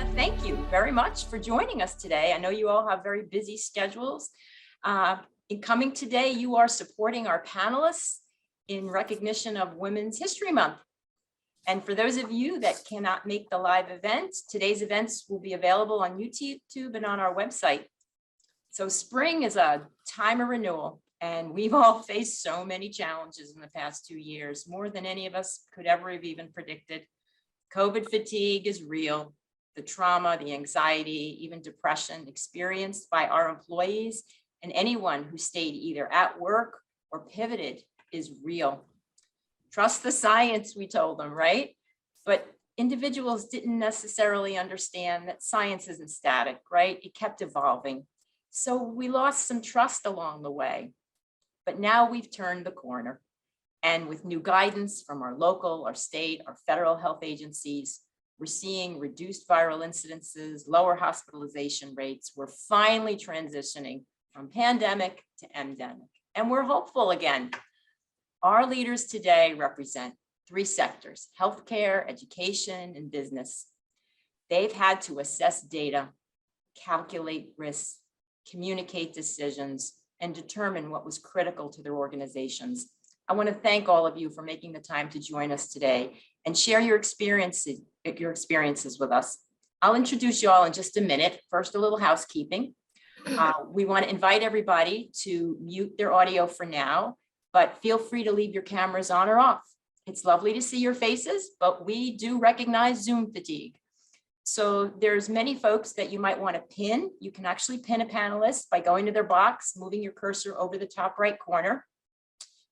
want to thank you very much for joining us today. I know you all have very busy schedules. In coming today, you are supporting our panelists in recognition of Women's History Month. And for those of you that cannot make the live event, today's events will be available on YouTube and on our website. So spring is a time of renewal, and we've all faced so many challenges in the past 2 years, more than any of us could ever have even predicted. COVID fatigue is real. The trauma, the anxiety, even depression experienced by our employees and anyone who stayed either at work or pivoted is real. Trust the science, we told them, right? But individuals didn't necessarily understand that science isn't static, right? It kept evolving. So we lost some trust along the way. But now we've turned the corner. And with new guidance from our local, our state, our federal health agencies, we're seeing reduced viral incidences, lower hospitalization rates. We're finally transitioning from pandemic to endemic. And we're hopeful again. Our leaders today represent 3 sectors: healthcare, education, and business. They've had to assess data, calculate risks, communicate decisions, and determine what was critical to their organizations. I want to thank all of you for making the time to join us today and share your experiences with us. I'll introduce you all in just a minute. First, a little housekeeping. We want to invite everybody to mute their audio for now, but feel free to leave your cameras on or off. It's lovely to see your faces, but we do recognize Zoom fatigue. So there's many folks that you might want to pin. You can actually pin a panelist by going to their box, moving your cursor over the top right corner.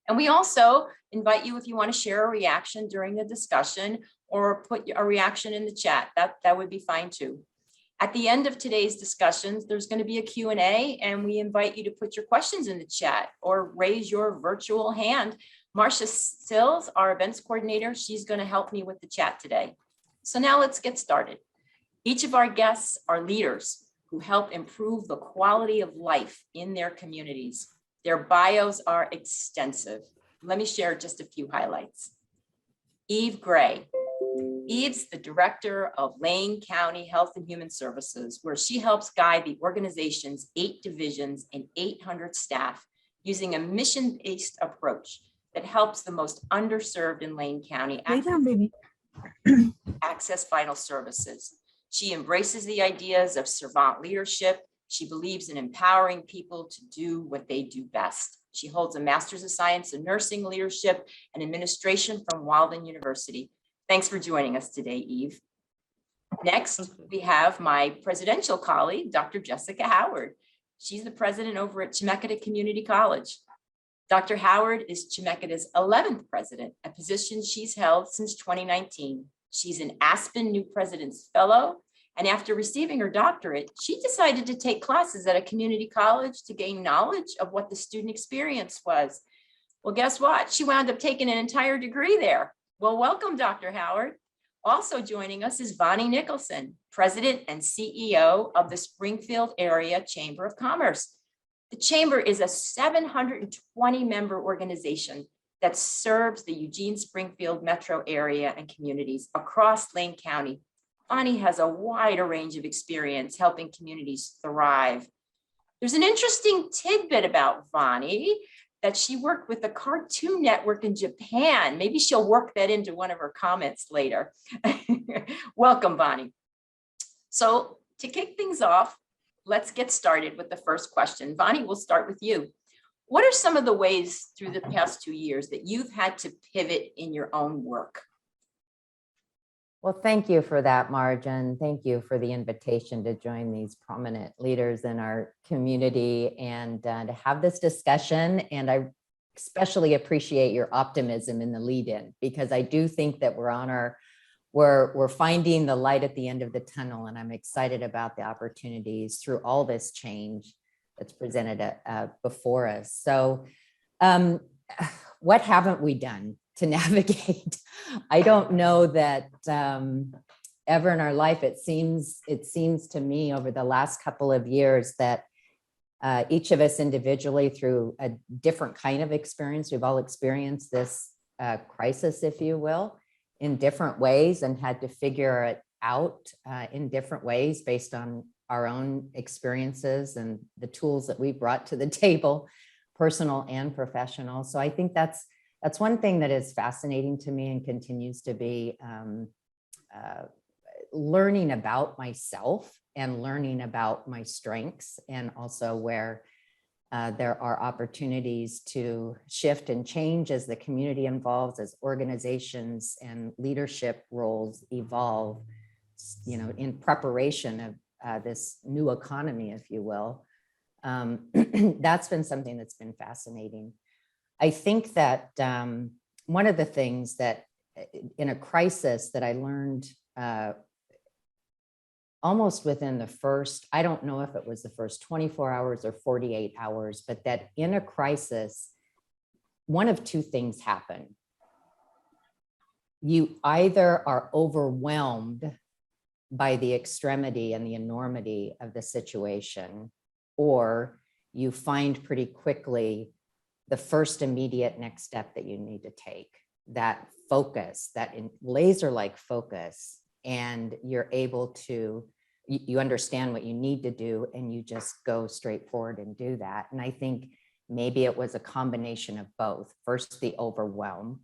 And we also invite you, if you want to share a reaction during the discussion or put a reaction in the chat, that would be fine too. At the end of today's discussions, there's going to be a Q&A, and we invite you to put your questions in the chat or raise your virtual hand. Marcia Sills, our events coordinator, she's going to help me with the chat today. So now let's get started. Each of our guests are leaders who help improve the quality of life in their communities. Their bios are extensive. Let me share just a few highlights. Eve Gray. Eve's the director of Lane County Health and Human Services, where she helps guide the organization's 8 divisions and 800 staff using a mission-based approach that helps the most underserved in Lane County access vital services. She embraces the ideas of servant leadership. She believes in empowering people to do what they do best. She holds a Master's of Science in Nursing, Leadership, and Administration from Walden University. Thanks for joining us today, Eve. Next, we have my presidential colleague, Dr. Jessica Howard. She's the president over at Chemeketa Community College. Dr. Howard is Chemeketa's 11th president, a position she's held since 2019. She's an Aspen New President's Fellow, and after receiving her doctorate, she decided to take classes at a community college to gain knowledge of what the student experience was. Well, guess what? She wound up taking an entire degree there. Well, welcome, Dr. Howard. Also joining us is Vonnie Mikkelsen, President and CEO of the Springfield Area Chamber of Commerce. The Chamber is a 720-member organization that serves the Eugene Springfield metro area and communities across Lane County. Vonnie has a wider range of experience helping communities thrive. There's an interesting tidbit about Vonnie that she worked with the Cartoon Network in Japan. Maybe she'll work that into one of her comments later. Welcome, Vonnie. So to kick things off, let's get started with the first question. Vonnie, we'll start with you. What are some of the ways through the past 2 years that you've had to pivot in your own work? Well, thank you for that, Marge, and thank you for the invitation to join these prominent leaders in our community and to have this discussion. And I especially appreciate your optimism in the lead-in, because I do think that we're finding the light at the end of the tunnel, and I'm excited about the opportunities through all this change that's presented before us. So what haven't we done to navigate? I don't know that ever in our life, it seems to me over the last couple of years that each of us individually through a different kind of experience, we've all experienced this crisis, if you will, in different ways and had to figure it out in different ways based on our own experiences and the tools that we brought to the table, personal and professional. So I think that's one thing that is fascinating to me and continues to be learning about myself and learning about my strengths, and also where there are opportunities to shift and change as the community evolves, as organizations and leadership roles evolve, in preparation of this new economy, if you will. That's been something that's been fascinating. I think that one of the things that in a crisis that I learned almost within the first, I don't know if it was the first 24 hours or 48 hours, but that in a crisis, one of two things happen. You either are overwhelmed by the extremity and the enormity of the situation, or you find pretty quickly the first immediate next step that you need to take, that focus, that laser-like focus, and you're able to, you understand what you need to do, and you just go straight forward and do that. And I think maybe it was a combination of both. First, the overwhelm,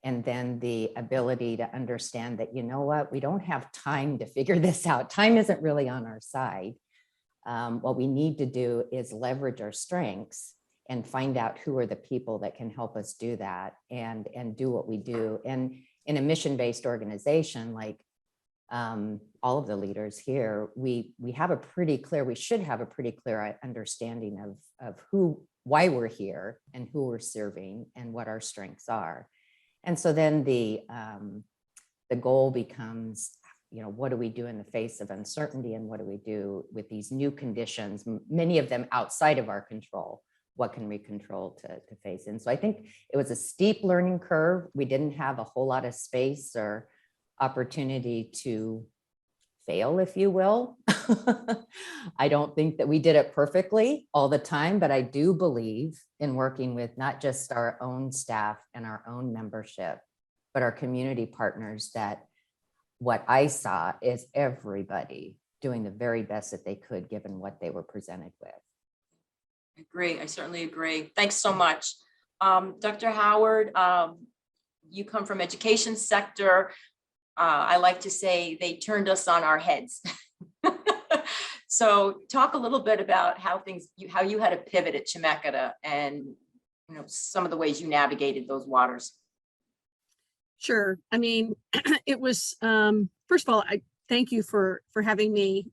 and then the ability to understand that, you know what, we don't have time to figure this out. Time isn't really on our side. What we need to do is leverage our strengths and find out who are the people that can help us do that, and do what we do. And in a mission-based organization, like all of the leaders here, we have a pretty clear, we should have a pretty clear understanding of why we're here and who we're serving and what our strengths are. And so then the goal becomes, what do we do in the face of uncertainty, and what do we do with these new conditions, many of them outside of our control? What can we control to face? And so I think it was a steep learning curve. We didn't have a whole lot of space or opportunity to fail, if you will. I don't think that we did it perfectly all the time, but I do believe in working with not just our own staff and our own membership, but our community partners, that what I saw is everybody doing the very best that they could given what they were presented with. I agree. I certainly agree. Thanks so much. Dr. Howard, you come from education sector. I like to say they turned us on our heads. So talk a little bit about how you had to pivot at Chemeketa, and some of the ways you navigated those waters. Sure. I mean, it was, first of all, I thank you for having me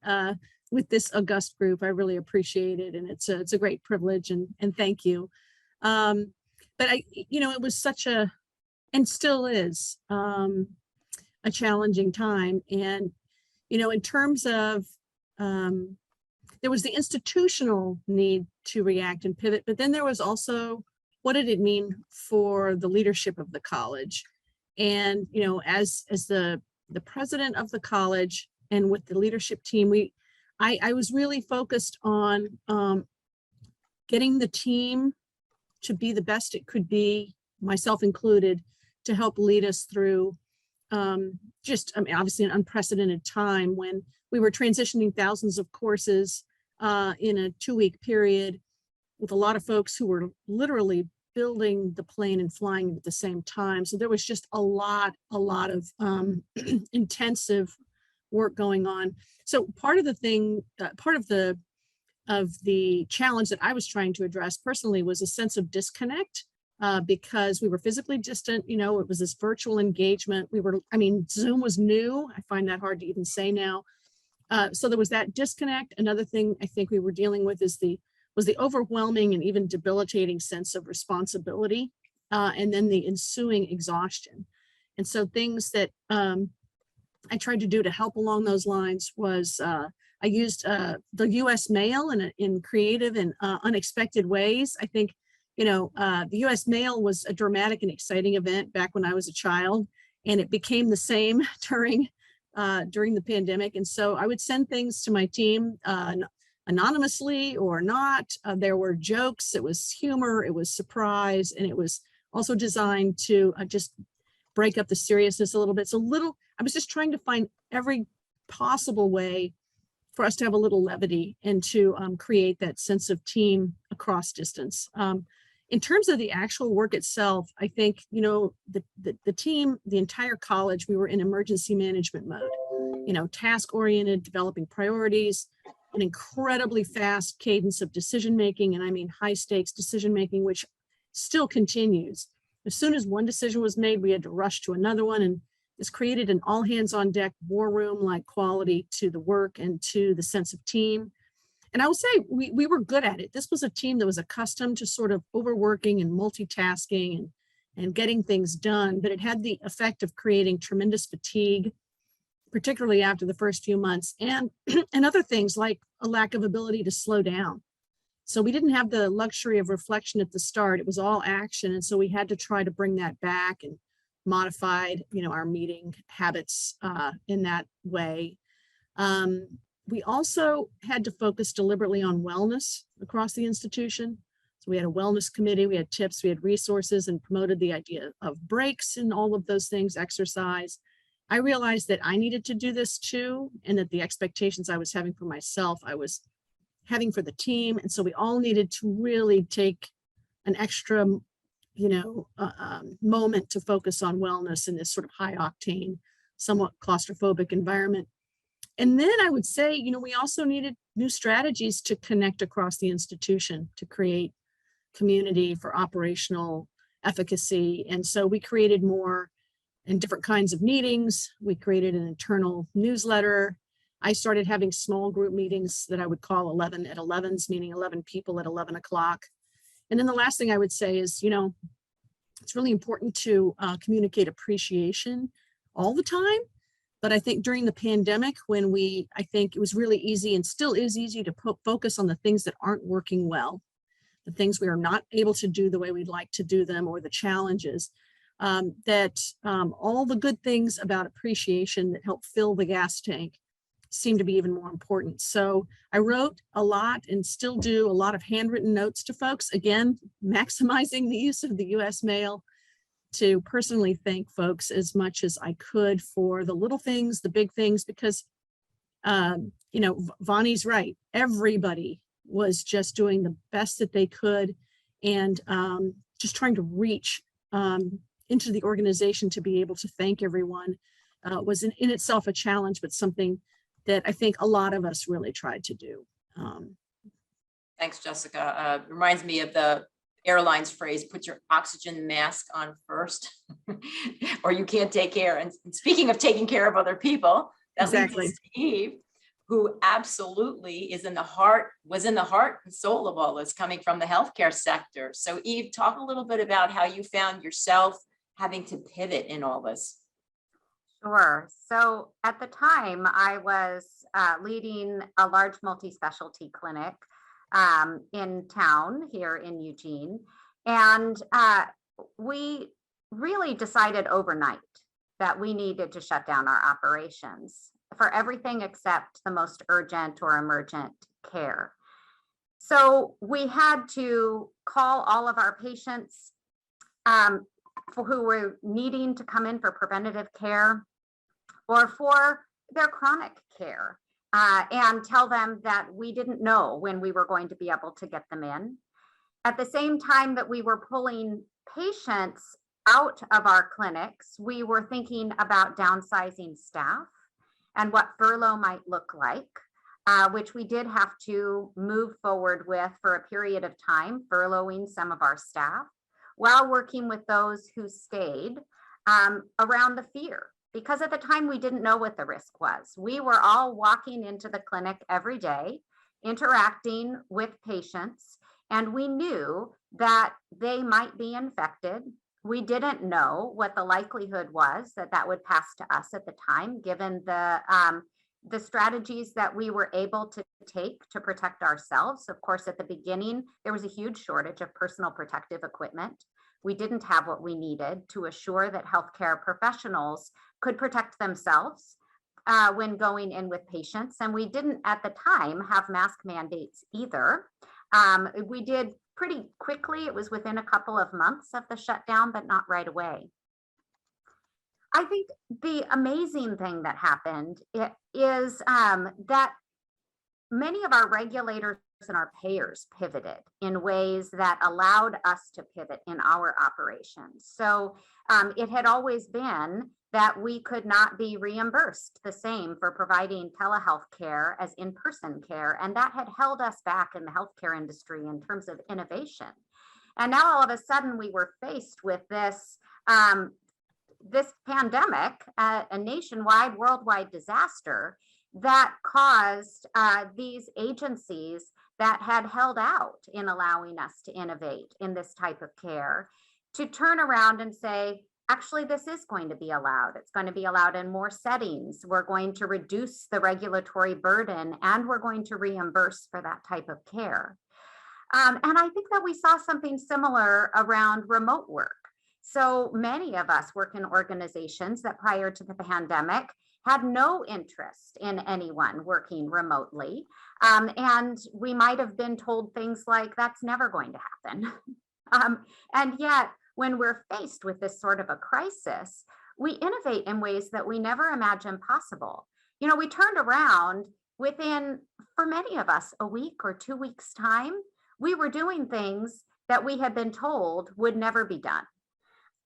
with this august group. I really appreciate it. And it's a great privilege, and thank you. But it was such and still is, a challenging time. And, in terms of, there was the institutional need to react and pivot, but then there was also, what did it mean for the leadership of the college? And, as the president of the college and with the leadership team, I was really focused on getting the team to be the best it could be, myself included, to help lead us through obviously an unprecedented time when we were transitioning thousands of courses in a 2-week period, with a lot of folks who were literally building the plane and flying at the same time. So there was just a lot of intensive work going on. So part of the challenge that I was trying to address personally was a sense of disconnect, because we were physically distant. It was this virtual engagement. Zoom was new. I find that hard to even say now. So there was that disconnect. Another thing I think we were dealing with was the overwhelming and even debilitating sense of responsibility, and then the ensuing exhaustion. And so things that I tried to do to help along those lines was I used the U.S. mail in creative and unexpected ways. I think, the U.S. mail was a dramatic and exciting event back when I was a child, and it became the same during the pandemic. And so I would send things to my team anonymously or not. There were jokes, it was humor, it was surprise, and it was also designed to just break up the seriousness a little bit. I was just trying to find every possible way for us to have a little levity and to create that sense of team across distance. In terms of the actual work itself, I think, you know, the team, the entire college, we were in emergency management mode, you know, task-oriented, developing priorities, an incredibly fast cadence of decision-making, and I mean high-stakes decision-making, which still continues. As soon as one decision was made, we had to rush to another one, and this created an all-hands-on-deck war room-like quality to the work and to the sense of team. And I would say we were good at it. This was a team that was accustomed to sort of overworking and multitasking and getting things done, but it had the effect of creating tremendous fatigue, particularly after the first few months, and other things like a lack of ability to slow down. So we didn't have the luxury of reflection at the start. It was all action. And so we had to try to bring that back and modified, you know, our meeting habits in that way. We also had to focus deliberately on wellness across the institution. So we had a wellness committee, we had tips, we had resources, and promoted the idea of breaks and all of those things, exercise. I realized that I needed to do this too, and that the expectations I was having for myself, I was having for the team. And so we all needed to really take an extra, you know, moment to focus on wellness in this sort of high octane, somewhat claustrophobic environment. And then I would say, you know, we also needed new strategies to connect across the institution to create community for operational efficacy. And so we created more and different kinds of meetings. We created an internal newsletter. I started having small group meetings that I would call 11 at 11s, meaning 11 people at 11 o'clock. And then the last thing I would say is, you know, it's really important to communicate appreciation all the time. But I think during the pandemic, when I think it was really easy and still is easy to focus on the things that aren't working well, the things we are not able to do the way we'd like to do them, or the challenges, that all the good things about appreciation that help fill the gas tank seem to be even more important. So I wrote a lot and still do a lot of handwritten notes to folks, again, maximizing the use of the US mail to personally thank folks as much as I could for the little things, the big things, because, you know, Vonnie's right. Everybody was just doing the best that they could and just trying to reach into the organization to be able to thank everyone was in itself a challenge, but something that I think a lot of us really tried to do. Thanks, Jessica. Reminds me of the airline's phrase, put your oxygen mask on first, or you can't take care. And speaking of taking care of other people, that leads us to Eve, who absolutely was in the heart and soul of all this, coming from the healthcare sector. So Eve, talk a little bit about how you found yourself having to pivot in all this. Sure. So at the time, I was leading a large multi-specialty clinic in town here in Eugene. And we really decided overnight that we needed to shut down our operations for everything except the most urgent or emergent care. So we had to call all of our patients who were needing to come in for preventative care or for their chronic care, and tell them that we didn't know when we were going to be able to get them in. At the same time that we were pulling patients out of our clinics, we were thinking about downsizing staff and what furlough might look like, which we did have to move forward with for a period of time, furloughing some of our staff while working with those who stayed around the fear. Because at the time, we didn't know what the risk was. We were all walking into the clinic every day, interacting with patients, and we knew that they might be infected. We didn't know what the likelihood was that that would pass to us at the time, given the strategies that we were able to take to protect ourselves. Of course, at the beginning, there was a huge shortage of personal protective equipment. We didn't have what we needed to assure that healthcare professionals could protect themselves when going in with patients. And we didn't at the time have mask mandates either. We did pretty quickly. It was within a couple of months of the shutdown, but not right away. I think the amazing thing that happened is that many of our regulators and our payers pivoted in ways that allowed us to pivot in our operations. So it had always been that we could not be reimbursed the same for providing telehealth care as in-person care. And that had held us back in the healthcare industry in terms of innovation. And now all of a sudden we were faced with this pandemic, a nationwide, worldwide disaster that caused these agencies that had held out in allowing us to innovate in this type of care to turn around and say, actually, this is going to be allowed. It's going to be allowed in more settings. We're going to reduce the regulatory burden, and we're going to reimburse for that type of care. And I think that we saw something similar around remote work. So many of us work in organizations that prior to the pandemic had no interest in anyone working remotely. And we might have been told things like, that's never going to happen. And yet, when we're faced with this sort of a crisis, we innovate in ways that we never imagined possible. You know, we turned around within, for many of us, a week or 2 weeks' time. We were doing things that we had been told would never be done.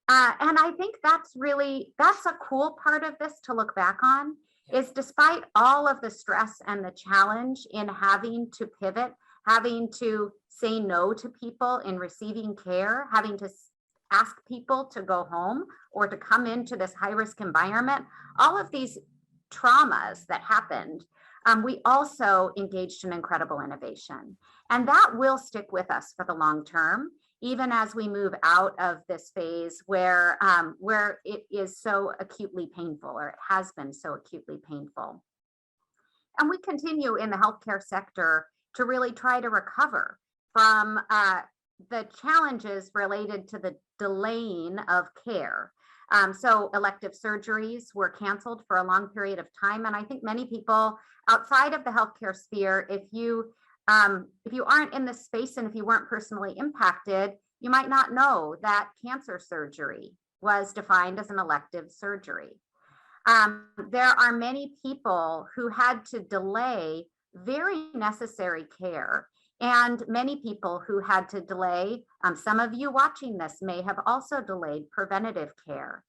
And I think that's a cool part of this to look back on, is despite all of the stress and the challenge in having to pivot, having to say no to people in receiving care, having to ask people to go home or to come into this high-risk environment, all of these traumas that happened, we also engaged in incredible innovation. And that will stick with us for the long term, even as we move out of this phase where it is so acutely painful, or it has been so acutely painful. And we continue in the healthcare sector to really try to recover from the challenges related to the delaying of care. So elective surgeries were canceled for a long period of time. And I think many people outside of the healthcare sphere, if you aren't in this space and if you weren't personally impacted, you might not know that cancer surgery was defined as an elective surgery. There are many people who had to delay very necessary care, and many people who had to delay, some of you watching this may have also delayed preventative care.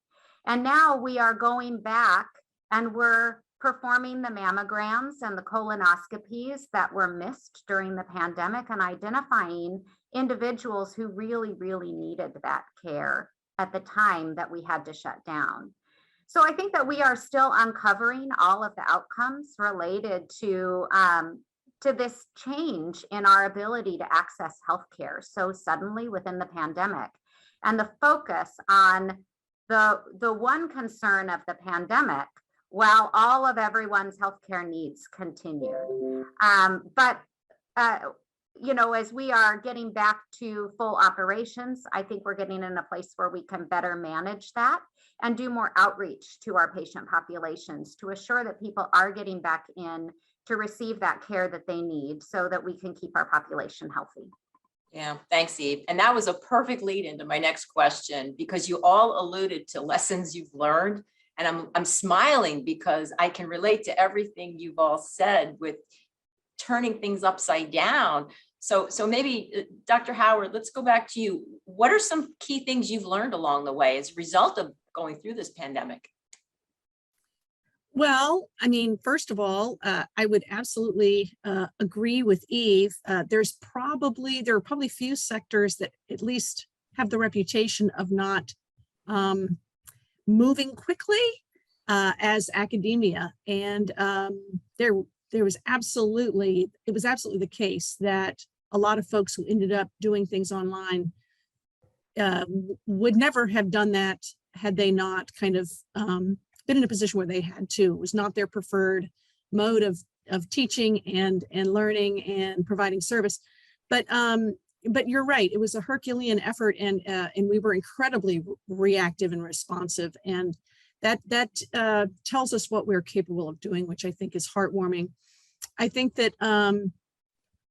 And now we are going back and we're performing the mammograms and the colonoscopies that were missed during the pandemic and identifying individuals who really, really needed that care at the time that we had to shut down. So I think that we are still uncovering all of the outcomes related to this change in our ability to access healthcare so suddenly within the pandemic, and the focus on the one concern of the pandemic, while all of everyone's healthcare needs continued. You know, as we are getting back to full operations, I think we're getting in a place where we can better manage that and do more outreach to our patient populations to assure that people are getting back in to receive that care that they need so that we can keep our population healthy. Yeah, thanks, Eve. And that was a perfect lead into my next question, because you all alluded to lessons you've learned. And I'm smiling because I can relate to everything you've all said with turning things upside down. So maybe Dr. Howard, let's go back to you. What are some key things you've learned along the way as a result of going through this pandemic? Well, I mean, first of all, I would absolutely agree with Eve. There are probably few sectors that at least have the reputation of not moving quickly as academia. And it was absolutely the case that a lot of folks who ended up doing things online would never have done that had they not kind of been in a position where they had to. It was not their preferred mode of teaching and learning and providing service. But you're right, it was a Herculean effort, and we were incredibly reactive and responsive, and that tells us what we're capable of doing, which I think is heartwarming. I think that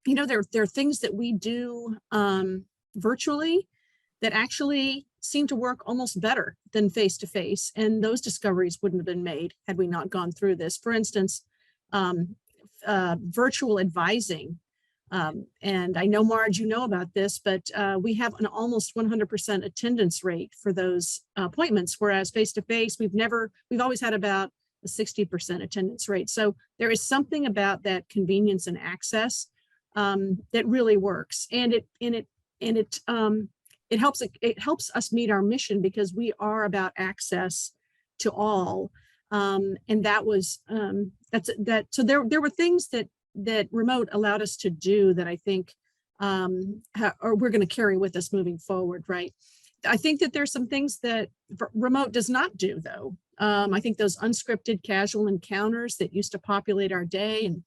you know, there are things that we do virtually that actually seem to work almost better than face-to-face. And those discoveries wouldn't have been made had we not gone through this. For instance, virtual advising. And I know, Marge, you know about this, but we have an almost 100% attendance rate for those appointments, whereas face-to-face, we've always had about a 60% attendance rate. So there is something about that convenience and access that really works. And it helps us meet our mission, because we are about access to all. And that was so there were things that remote allowed us to do that I think or we're going to carry with us moving forward, right? I think that there's some things that remote does not do, though. I think those unscripted casual encounters that used to populate our day and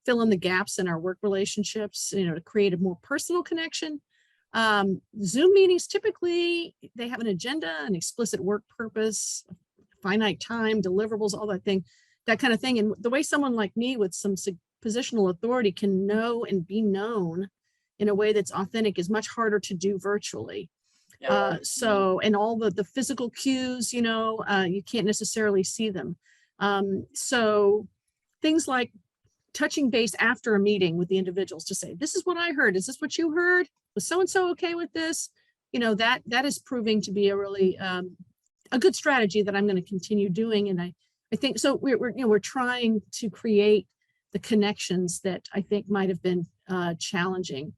fill in the gaps in our work relationships, to create a more personal connection. Zoom meetings, typically, they have an agenda, an explicit work purpose, finite time, deliverables, all that kind of thing. And the way someone like me with some positional authority can know and be known in a way that's authentic is much harder to do virtually. Yeah. And all the physical cues, you can't necessarily see them. So things like touching base after a meeting with the individuals to say, this is what I heard. Is this what you heard? Was so-and-so okay with this? That is proving to be a really a good strategy that I'm going to continue doing. And I think so. We're trying to create the connections that I think might have been challenging.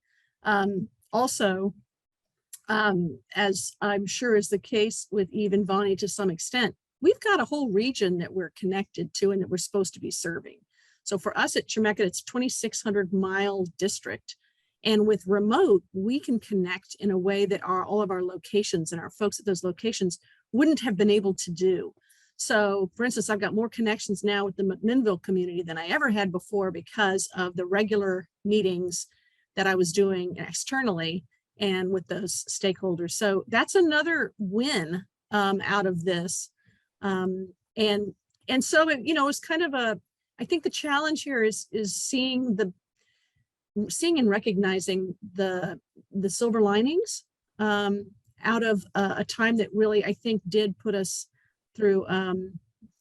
Also, as I'm sure is the case with Eve and Vonnie to some extent, we've got a whole region that we're connected to and that we're supposed to be serving. So for us at Chemeketa, it's 2,600-mile district. And with remote, we can connect in a way that all of our locations and our folks at those locations wouldn't have been able to do. So for instance, I've got more connections now with the McMinnville community than I ever had before, because of the regular meetings that I was doing externally and with those stakeholders. So that's another win out of this. And so, it's kind of I think the challenge here is seeing and recognizing the silver linings out of a time that really, I think, did put us through,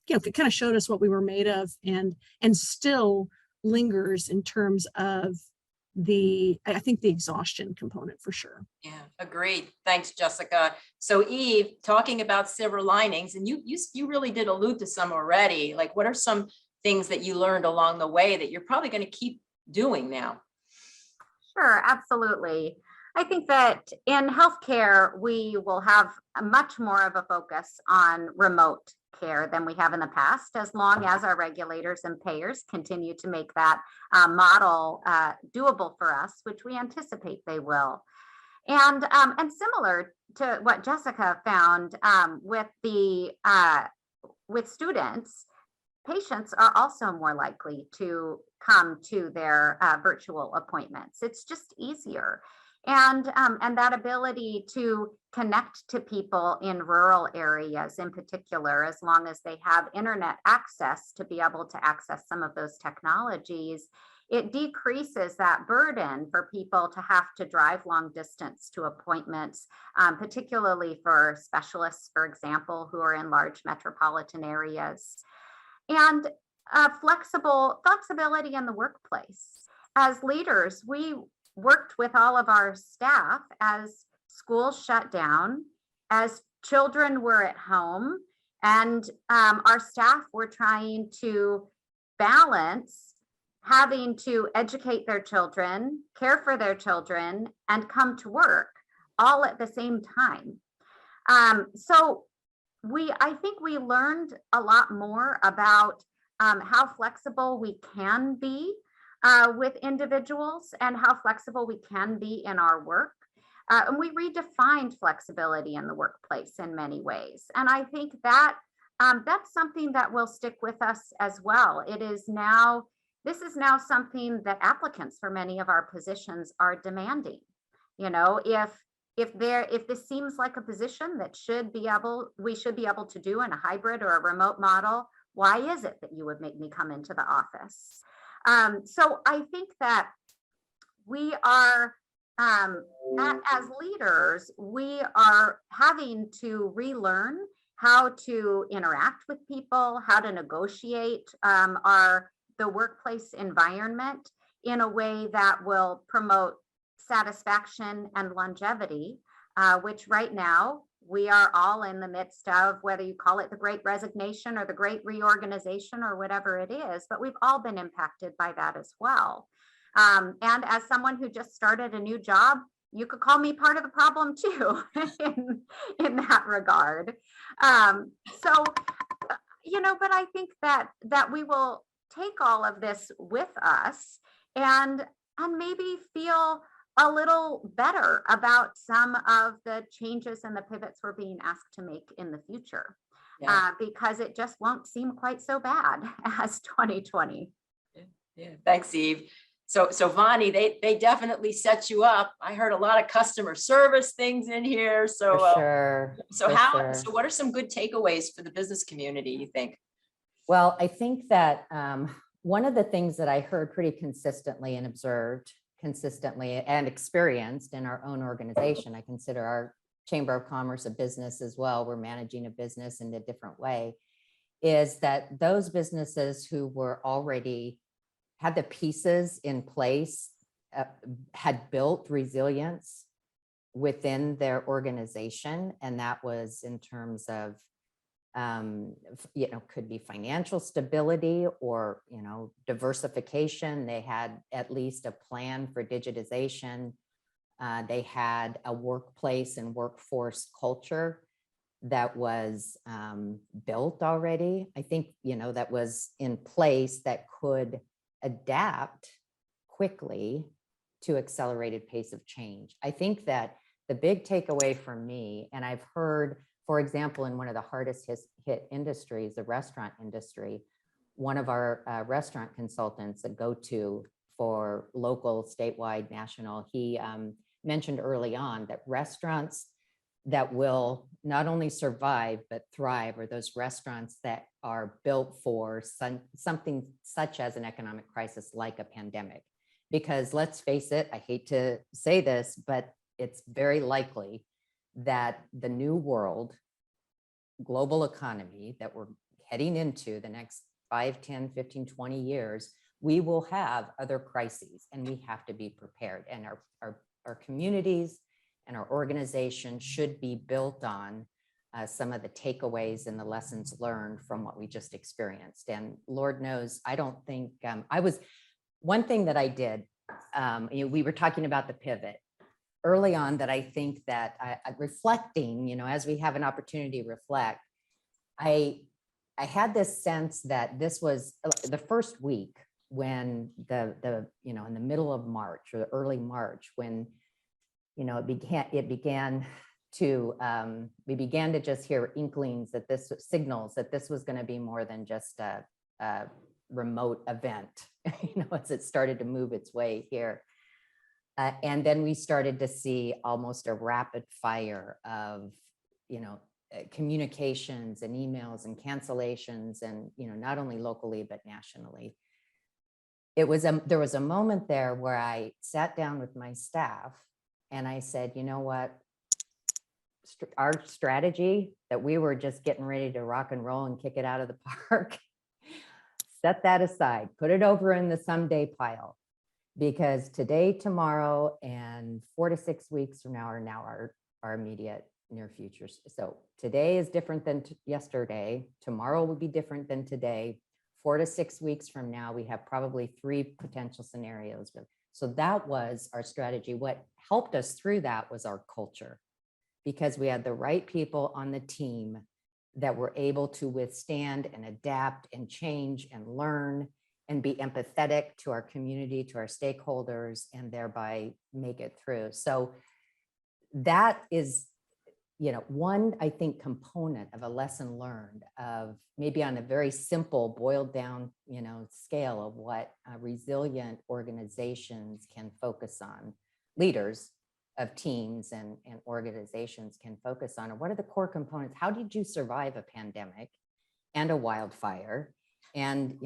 it kind of showed us what we were made of, and still lingers in terms of I think the exhaustion component for sure. Yeah, agreed. Thanks, Jessica. So Eve, talking about silver linings, and you really did allude to some already. Like, what are some things that you learned along the way that you're probably going to keep doing now? Sure, absolutely. I think that in healthcare, we will have a much more of a focus on remote care than we have in the past, as long as our regulators and payers continue to make that model doable for us, which we anticipate they will. And similar to what Jessica found with students, patients are also more likely to come to their virtual appointments. It's just easier. And that ability to connect to people in rural areas in particular, as long as they have internet access to be able to access some of those technologies, it decreases that burden for people to have to drive long distance to appointments, particularly for specialists, for example, who are in large metropolitan areas. And flexibility in the workplace. As leaders, we worked with all of our staff as schools shut down, as children were at home, and our staff were trying to balance having to educate their children, care for their children, and come to work all at the same time. So I think we learned a lot more about how flexible we can be with individuals and how flexible we can be in our work. And we redefined flexibility in the workplace in many ways. And I think that that's something that will stick with us as well. This is now something that applicants for many of our positions are demanding. If this seems like a position that we should be able to do in a hybrid or a remote model, why is it that you would make me come into the office? So I think that we are as leaders, we are having to relearn how to interact with people, how to negotiate the workplace environment in a way that will promote satisfaction and longevity, which right now we are all in the midst of, whether you call it the Great Resignation or the Great Reorganization or whatever it is, but we've all been impacted by that as well. And as someone who just started a new job, you could call me part of the problem too, in that regard. So, but I think that we will take all of this with us and maybe feel a little better about some of the changes and the pivots we're being asked to make in the future, because it just won't seem quite so bad as 2020. Yeah, thanks, Eve. So Vonnie, they definitely set you up. I heard a lot of customer service things in here. So For sure. So for sure. So what are some good takeaways for the business community, you think? Well, I think that one of the things that I heard pretty consistently and observed consistently and experienced in our own organization, I consider our Chamber of Commerce a business as well. We're managing a business in a different way, is that those businesses who were already had the pieces in place, had built resilience within their organization. And that was in terms of, could be financial stability or, diversification. They had at least a plan for digitization. They had a workplace and workforce culture that was built already. I think, that was in place that could adapt quickly to accelerated pace of change. I think that the big takeaway for me, and I've heard, for example, in one of the hardest hit industries, the restaurant industry, one of our restaurant consultants, a go-to for local, statewide, national, he mentioned early on that restaurants that will not only survive but thrive are those restaurants that are built for something such as an economic crisis like a pandemic. Because let's face it, I hate to say this, but it's very likely that the new world global economy that we're heading into the next 5, 10, 15, 20 years, we will have other crises and we have to be prepared. And our communities and our organization should be built on some of the takeaways and the lessons learned from what we just experienced. And Lord knows, I don't think one thing that I did, we were talking about the pivot early on, that I think that reflecting, as we have an opportunity to reflect, I had this sense that this was the first week when in the middle of March or early March, when we began to just hear inklings that signals that this was going to be more than just a remote event, as it started to move its way here. And then we started to see almost a rapid fire of, communications and emails and cancellations, and, not only locally, but nationally. There was a moment there where I sat down with my staff and I said, you know what, our strategy that we were just getting ready to rock and roll and kick it out of the park, set that aside, put it over in the someday pile, because today, tomorrow, and 4 to 6 weeks from now are our immediate near futures. So today is different than yesterday. Tomorrow will be different than today. 4 to 6 weeks from now, we have probably 3 potential scenarios. So that was our strategy. What helped us through that was our culture, because we had the right people on the team that were able to withstand and adapt and change and learn and be empathetic to our community, to our stakeholders, and thereby make it through. So that is, one, I think, component of a lesson learned of maybe on a very simple, boiled down, scale of what resilient organizations can focus on, leaders of teams and organizations can focus on. And what are the core components? How did you survive a pandemic and a wildfire and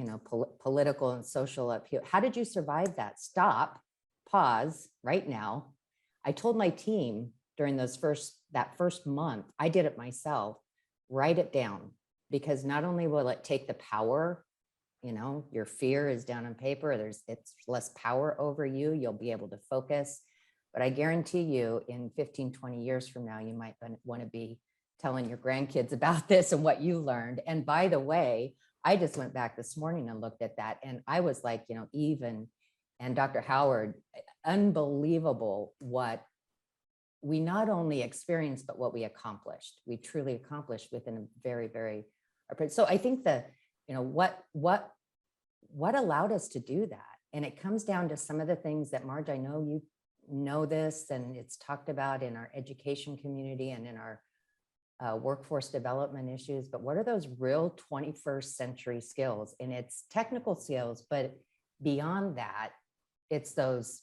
political and social upheaval? How did you survive that? Stop, pause right now, I told my team during that first month, I did it myself, write it down, because not only will it take the power, your fear is down on paper, it's less power over you, you'll be able to focus. But I guarantee you in 15, 20 years from now, you might want to be telling your grandkids about this and what you learned. And by the way, I just went back this morning and looked at that, and I was like, even, and Dr. Howard, unbelievable what we not only experienced, but what we accomplished. We truly accomplished within a very, very, so I think that, what allowed us to do that? And it comes down to some of the things that, Marge, I know you know this, and it's talked about in our education community and in our workforce development issues, but what are those real 21st century skills? And it's technical skills, but beyond that, it's those,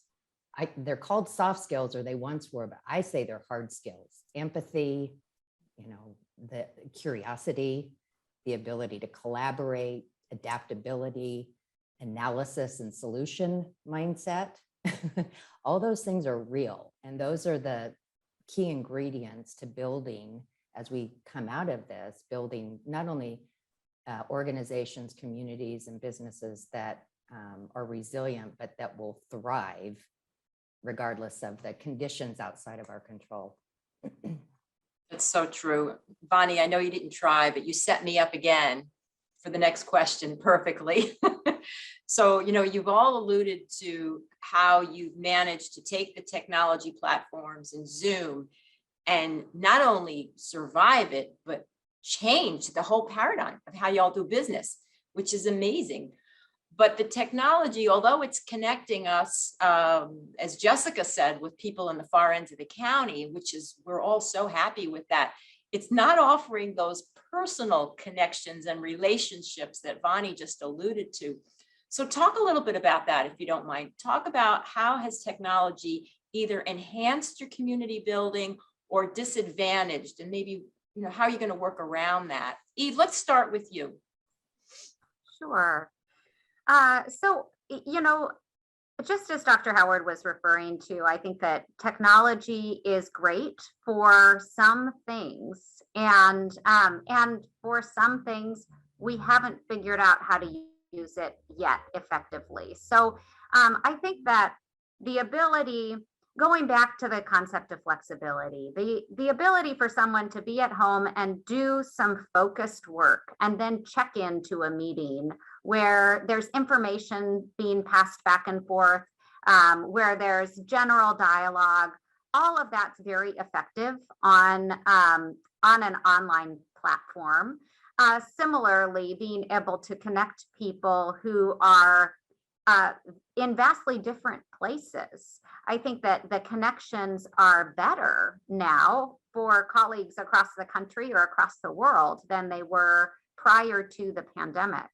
they're called soft skills, or they once were, but I say they're hard skills. Empathy, the curiosity, the ability to collaborate, adaptability, analysis and solution mindset. All those things are real. And those are the key ingredients to building, as we come out of this, building not only organizations, communities, and businesses that are resilient, but that will thrive regardless of the conditions outside of our control. That's so true. Vonnie, I know you didn't try, but you set me up again for the next question perfectly. So, you've all alluded to how you've managed to take the technology platforms and Zoom and not only survive it, but change the whole paradigm of how y'all do business, which is amazing. But the technology, although it's connecting us, as Jessica said, with people in the far ends of the county, we're all so happy with that, it's not offering those personal connections and relationships that Vonnie just alluded to. So talk a little bit about that, if you don't mind. Talk about how has technology either enhanced your community building or disadvantaged, and maybe, how are you going to work around that? Eve, let's start with you. Sure. So, just as Dr. Howard was referring to, I think that technology is great for some things, and for some things we haven't figured out how to use it yet effectively. So I think that the ability, going back to the concept of flexibility, the ability for someone to be at home and do some focused work and then check into a meeting where there's information being passed back and forth, where there's general dialogue, all of that's very effective on an online platform. Similarly, being able to connect people who are in vastly different places. I think that the connections are better now for colleagues across the country or across the world than they were prior to the pandemic.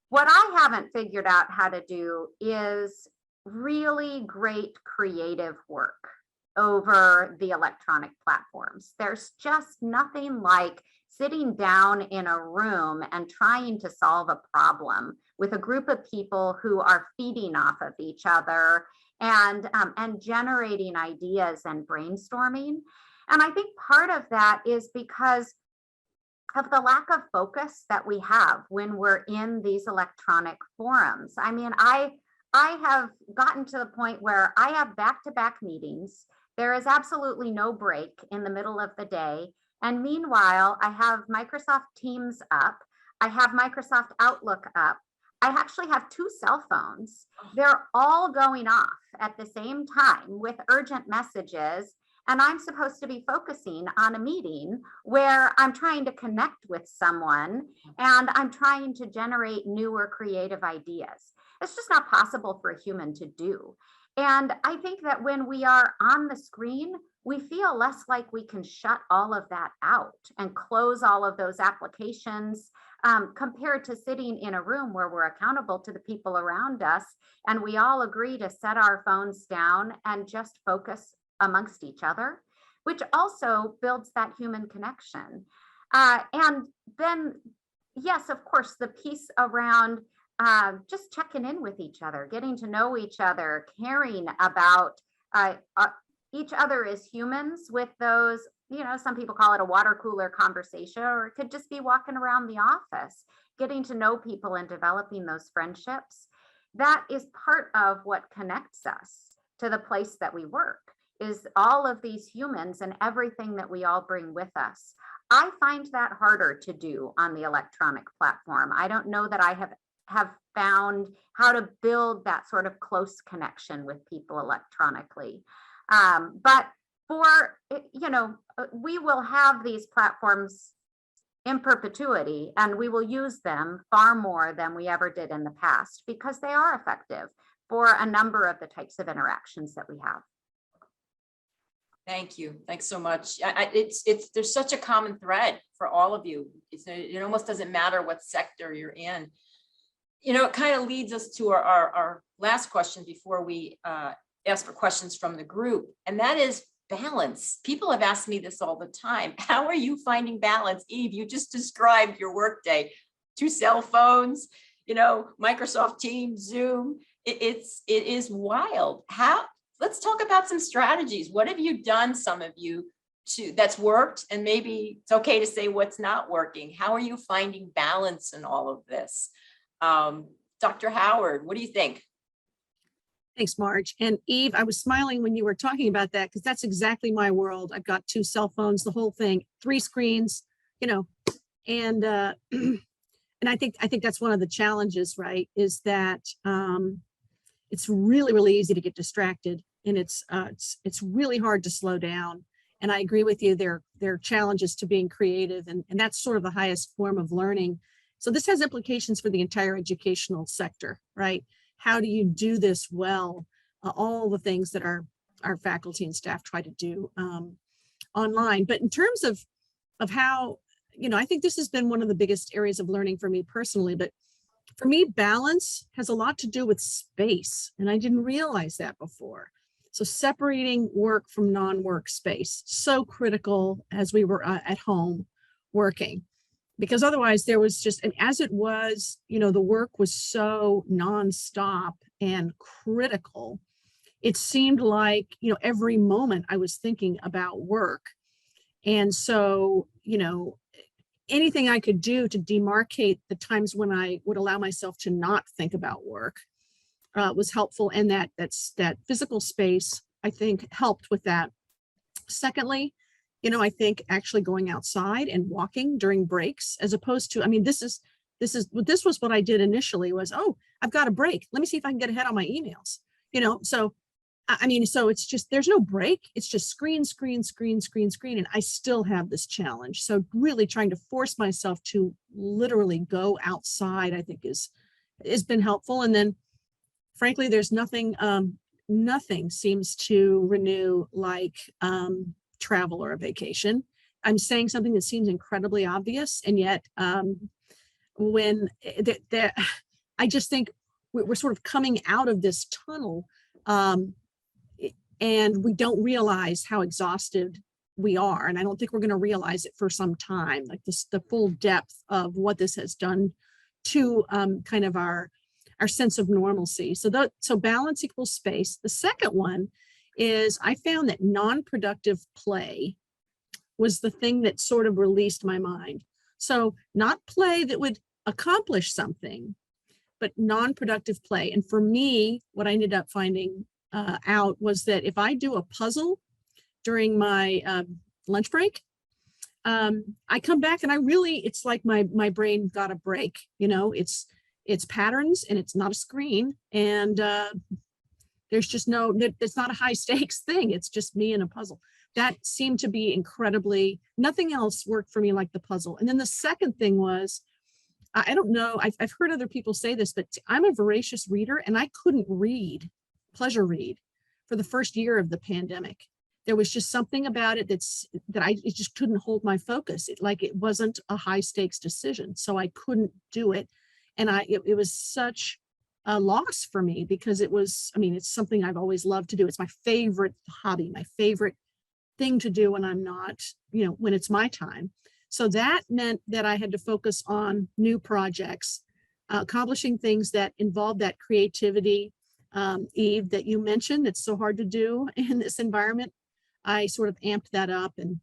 What I haven't figured out how to do is really great creative work over the electronic platforms. There's just nothing like sitting down in a room and trying to solve a problem with a group of people who are feeding off of each other and generating ideas and brainstorming. And I think part of that is because of the lack of focus that we have when we're in these electronic forums. I mean, I have gotten to the point where I have back-to-back meetings. There is absolutely no break in the middle of the day. And meanwhile, I have Microsoft Teams up. I have Microsoft Outlook up. I actually have 2 cell phones. They're all going off at the same time with urgent messages. And I'm supposed to be focusing on a meeting where I'm trying to connect with someone and I'm trying to generate new or creative ideas. It's just not possible for a human to do. And I think that when we are on the screen, we feel less like we can shut all of that out and close all of those applications compared to sitting in a room where we're accountable to the people around us. And we all agree to set our phones down and just focus amongst each other, which also builds that human connection. And then, yes, of course, the piece around just checking in with each other, getting to know each other, caring about each other as humans with those, some people call it a water cooler conversation, or it could just be walking around the office, getting to know people and developing those friendships. That is part of what connects us to the place that we work, is all of these humans and everything that we all bring with us. I find that harder to do on the electronic platform. I don't know that I have found how to build that sort of close connection with people electronically. But we will have these platforms in perpetuity, and we will use them far more than we ever did in the past, because they are effective for a number of the types of interactions that we have. Thank you. Thanks so much. There's such a common thread for all of you. It almost doesn't matter what sector you're in. It kind of leads us to our last question before we ask for questions from the group, and that is balance. People have asked me this all the time. How are you finding balance? Eve, you just described your workday. 2 cell phones, Microsoft Teams, Zoom. It is wild. Let's talk about some strategies. What have you done, some of you, that's worked, and maybe it's okay to say what's not working. How are you finding balance in all of this? Dr. Howard, what do you think? Thanks, Marge. And Eve, I was smiling when you were talking about that, because that's exactly my world. I've got 2 cell phones, the whole thing, 3 screens, and I think that's one of the challenges, right? Is that it's really, really easy to get distracted, and it's really hard to slow down. And I agree with you. There are challenges to being creative, and that's sort of the highest form of learning. So this has implications for the entire educational sector, right? How do you do this well? All the things that our faculty and staff try to do online. But in terms of how, I think this has been one of the biggest areas of learning for me personally. But for me, balance has a lot to do with space. And I didn't realize that before. So separating work from non-work space, so critical as we were at home working. Because otherwise there was just, and as it was, the work was so nonstop and critical, it seemed like, every moment I was thinking about work. And so, anything I could do to demarcate the times when I would allow myself to not think about work was helpful. And that physical space, I think, helped with that. Secondly, I think actually going outside and walking during breaks, as opposed to, this was what I did initially was, oh, I've got a break. Let me see if I can get ahead on my emails, so it's just, there's no break. It's just screen. And I still have this challenge. So really trying to force myself to literally go outside, I think has been helpful. And then frankly, there's nothing seems to renew like, travel or a vacation. I'm saying something that seems incredibly obvious, and yet when I just think we're sort of coming out of this tunnel, and we don't realize how exhausted we are, and I don't think we're going to realize it for some time, like the full depth of what this has done to kind of our sense of normalcy. So balance equals space. The second one is I found that non-productive play was the thing that sort of released my mind. So not play that would accomplish something, but non-productive play. And for me, what I ended up finding out was that if I do a puzzle during my lunch break, I come back and it's like my brain got a break. It's patterns and it's not a screen, and there's just it's not a high stakes thing. It's just me and a puzzle. That seemed to be incredibly, nothing else worked for me like the puzzle. And then the second thing was, I don't know, I've heard other people say this, but I'm a voracious reader, and I couldn't pleasure read for the first year of the pandemic. There was just something about it it just couldn't hold my focus. It wasn't a high stakes decision. So I couldn't do it. And it was such a loss for me, because it's something I've always loved to do. It's my favorite hobby, my favorite thing to do when I'm not, when it's my time. So that meant that I had to focus on new projects, accomplishing things that involved that creativity, Eve, that you mentioned, that's so hard to do in this environment. I sort of amped that up, and,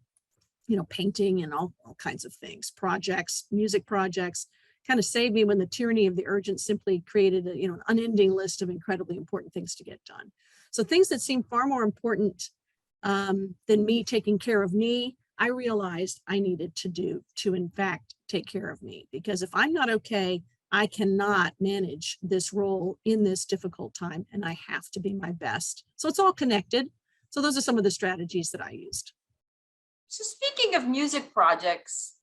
you know, painting and all kinds of things, projects, music projects, kind of saved me when the tyranny of the urgent simply created a, you know, an unending list of incredibly important things to get done. So things that seem far more important than me taking care of me, I realized I needed to do to, in fact, take care of me. Because if I'm not okay, I cannot manage this role in this difficult time, and I have to be my best. So it's all connected. So those are some of the strategies that I used. So speaking of music projects,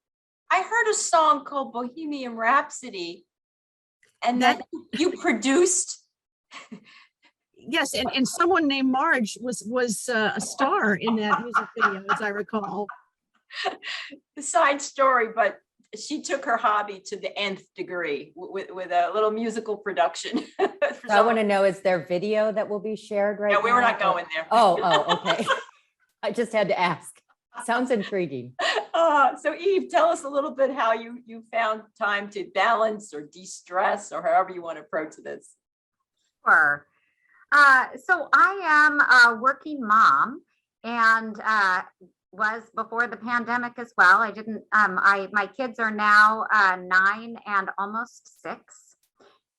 I heard a song called Bohemian Rhapsody, and that you produced. Yes, and someone named Marge was a star in that music video, as I recall. The side story, but she took her hobby to the nth degree with a little musical production. I want to know, is there video that will be shared right now? No, we were not going there. Oh, okay. I just had to ask. Sounds intriguing. So Eve, tell us a little bit how you found time to balance or de-stress, or however you want to approach this. Sure. So I am a working mom, and was before the pandemic as well. I didn't, my kids are now 9 and almost 6.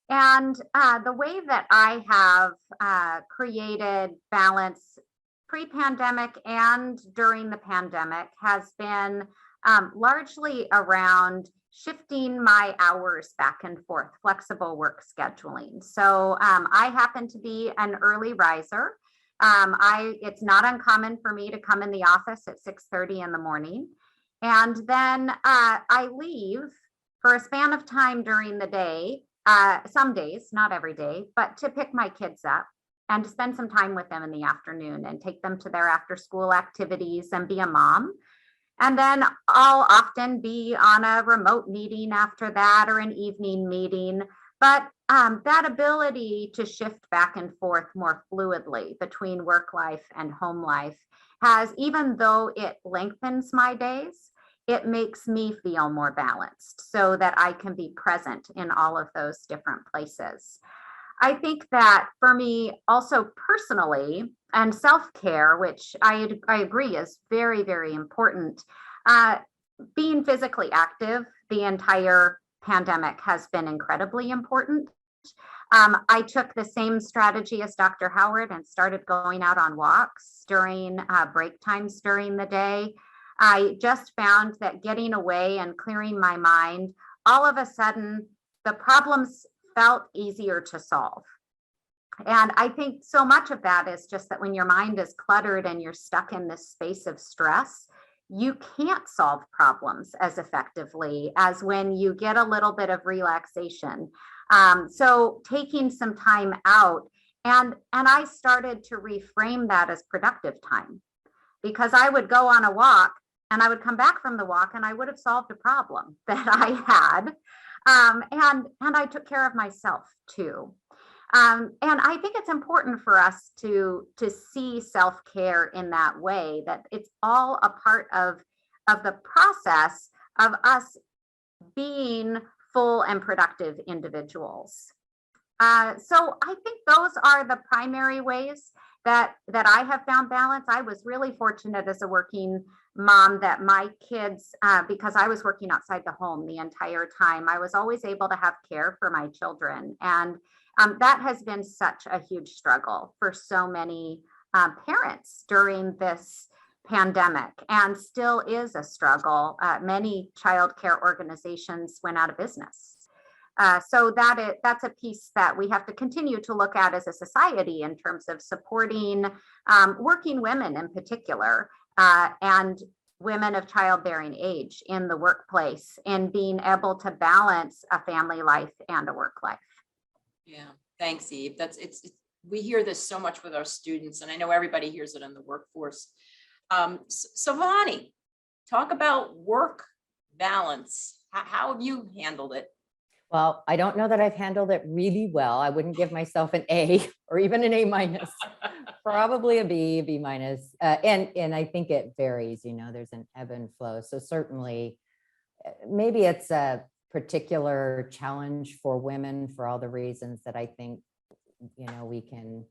And the way that I have created balance pre-pandemic and during the pandemic has been largely around shifting my hours back and forth, flexible work scheduling. So I happen to be an early riser. It's not uncommon for me to come in the office at 6:30 in the morning. And then I leave for a span of time during the day, some days, not every day, but to pick my kids up and to spend some time with them in the afternoon and take them to their after school activities and be a mom. And then I'll often be on a remote meeting after that, or an evening meeting. But that ability to shift back and forth more fluidly between work life and home life has, even though it lengthens my days, it makes me feel more balanced so that I can be present in all of those different places. I think that for me also personally, and self-care, which I agree is very, very important, being physically active the entire pandemic has been incredibly important. I took the same strategy as Dr. Howard and started going out on walks during break times during the day. I just found that getting away and clearing my mind, all of a sudden, the problems felt easier to solve. And I think so much of that is just that when your mind is cluttered and you're stuck in this space of stress, you can't solve problems as effectively as when you get a little bit of relaxation. So taking some time out, and I started to reframe that as productive time, because I would go on a walk and I would come back from the walk and I would have solved a problem that I had. And I took care of myself too. And I think it's important for us to see self-care in that way, that it's all a part of the process of us being full and productive individuals. So I think those are the primary ways that I have found balance. I was really fortunate as a working mom that my kids, because I was working outside the home the entire time, I was always able to have care for my children. And that has been such a huge struggle for so many parents during this pandemic, and still is a struggle. Many childcare organizations went out of business. So that's a piece that we have to continue to look at as a society in terms of supporting working women in particular, and women of childbearing age in the workplace, and being able to balance a family life and a work life. Yeah, thanks, Eve. We hear this so much with our students, and I know everybody hears it in the workforce. So Vonnie, talk about work balance. How have you handled it? Well, I don't know that I've handled it really well. I wouldn't give myself an A or even an A-, probably a B minus. And I think it varies, there's an ebb and flow. So certainly maybe it's a particular challenge for women for all the reasons that I think, we can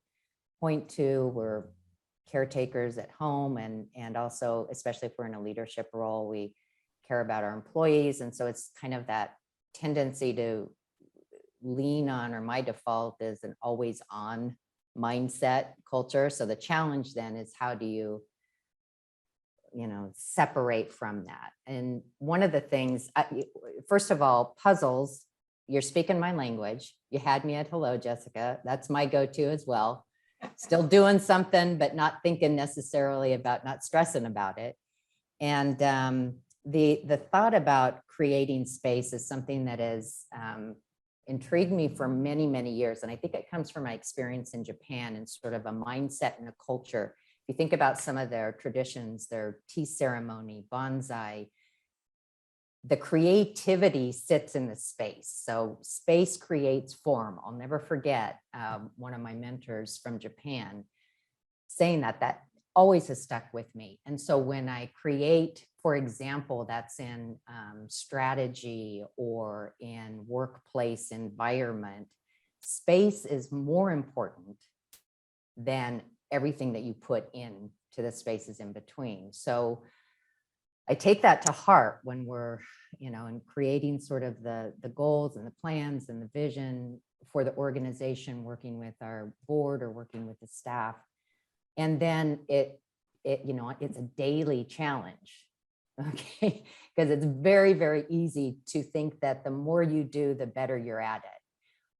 point to. We're caretakers at home, and also, especially if we're in a leadership role, we care about our employees. And so it's kind of that tendency to lean on, or my default is an always on mindset culture. So the challenge then is, how do you separate from that? And one of the things, first of all, puzzles, you're speaking my language. You had me at hello, Jessica. That's my go-to as well. Still doing something, but not thinking necessarily about, not stressing about it. And the thought about creating space is something that has intrigued me for many, many years. And I think it comes from my experience in Japan and sort of a mindset and a culture. If you think about some of their traditions, their tea ceremony, bonsai, the creativity sits in the space. So space creates form. I'll never forget one of my mentors from Japan saying that always has stuck with me. And so when I create, for example, that's in strategy or in workplace environment, space is more important than everything that you put in to the spaces in between. So I take that to heart when we're, in creating sort of the goals and the plans and the vision for the organization, working with our board or working with the staff. And then it's a daily challenge, okay? Because it's very, very easy to think that the more you do, the better you're at it.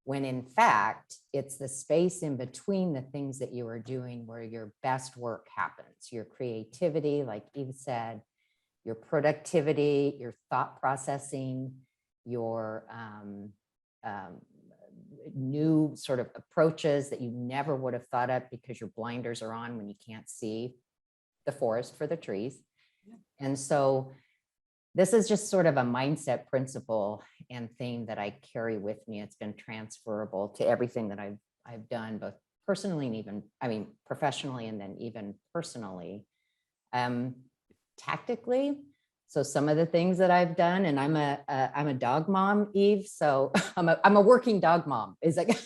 When in fact, it's the space in between the things that you are doing where your best work happens. Your creativity, like Eve said, your productivity, your thought processing, your new sort of approaches that you never would have thought of because your blinders are on when you can't see the forest for the trees. Yeah. And so this is just sort of a mindset principle and thing that I carry with me. It's been transferable to everything that I've done, both personally and even, professionally, and then even personally. Tactically, so some of the things that I've done, and I'm a dog mom, Eve. So I'm a working dog mom. Is like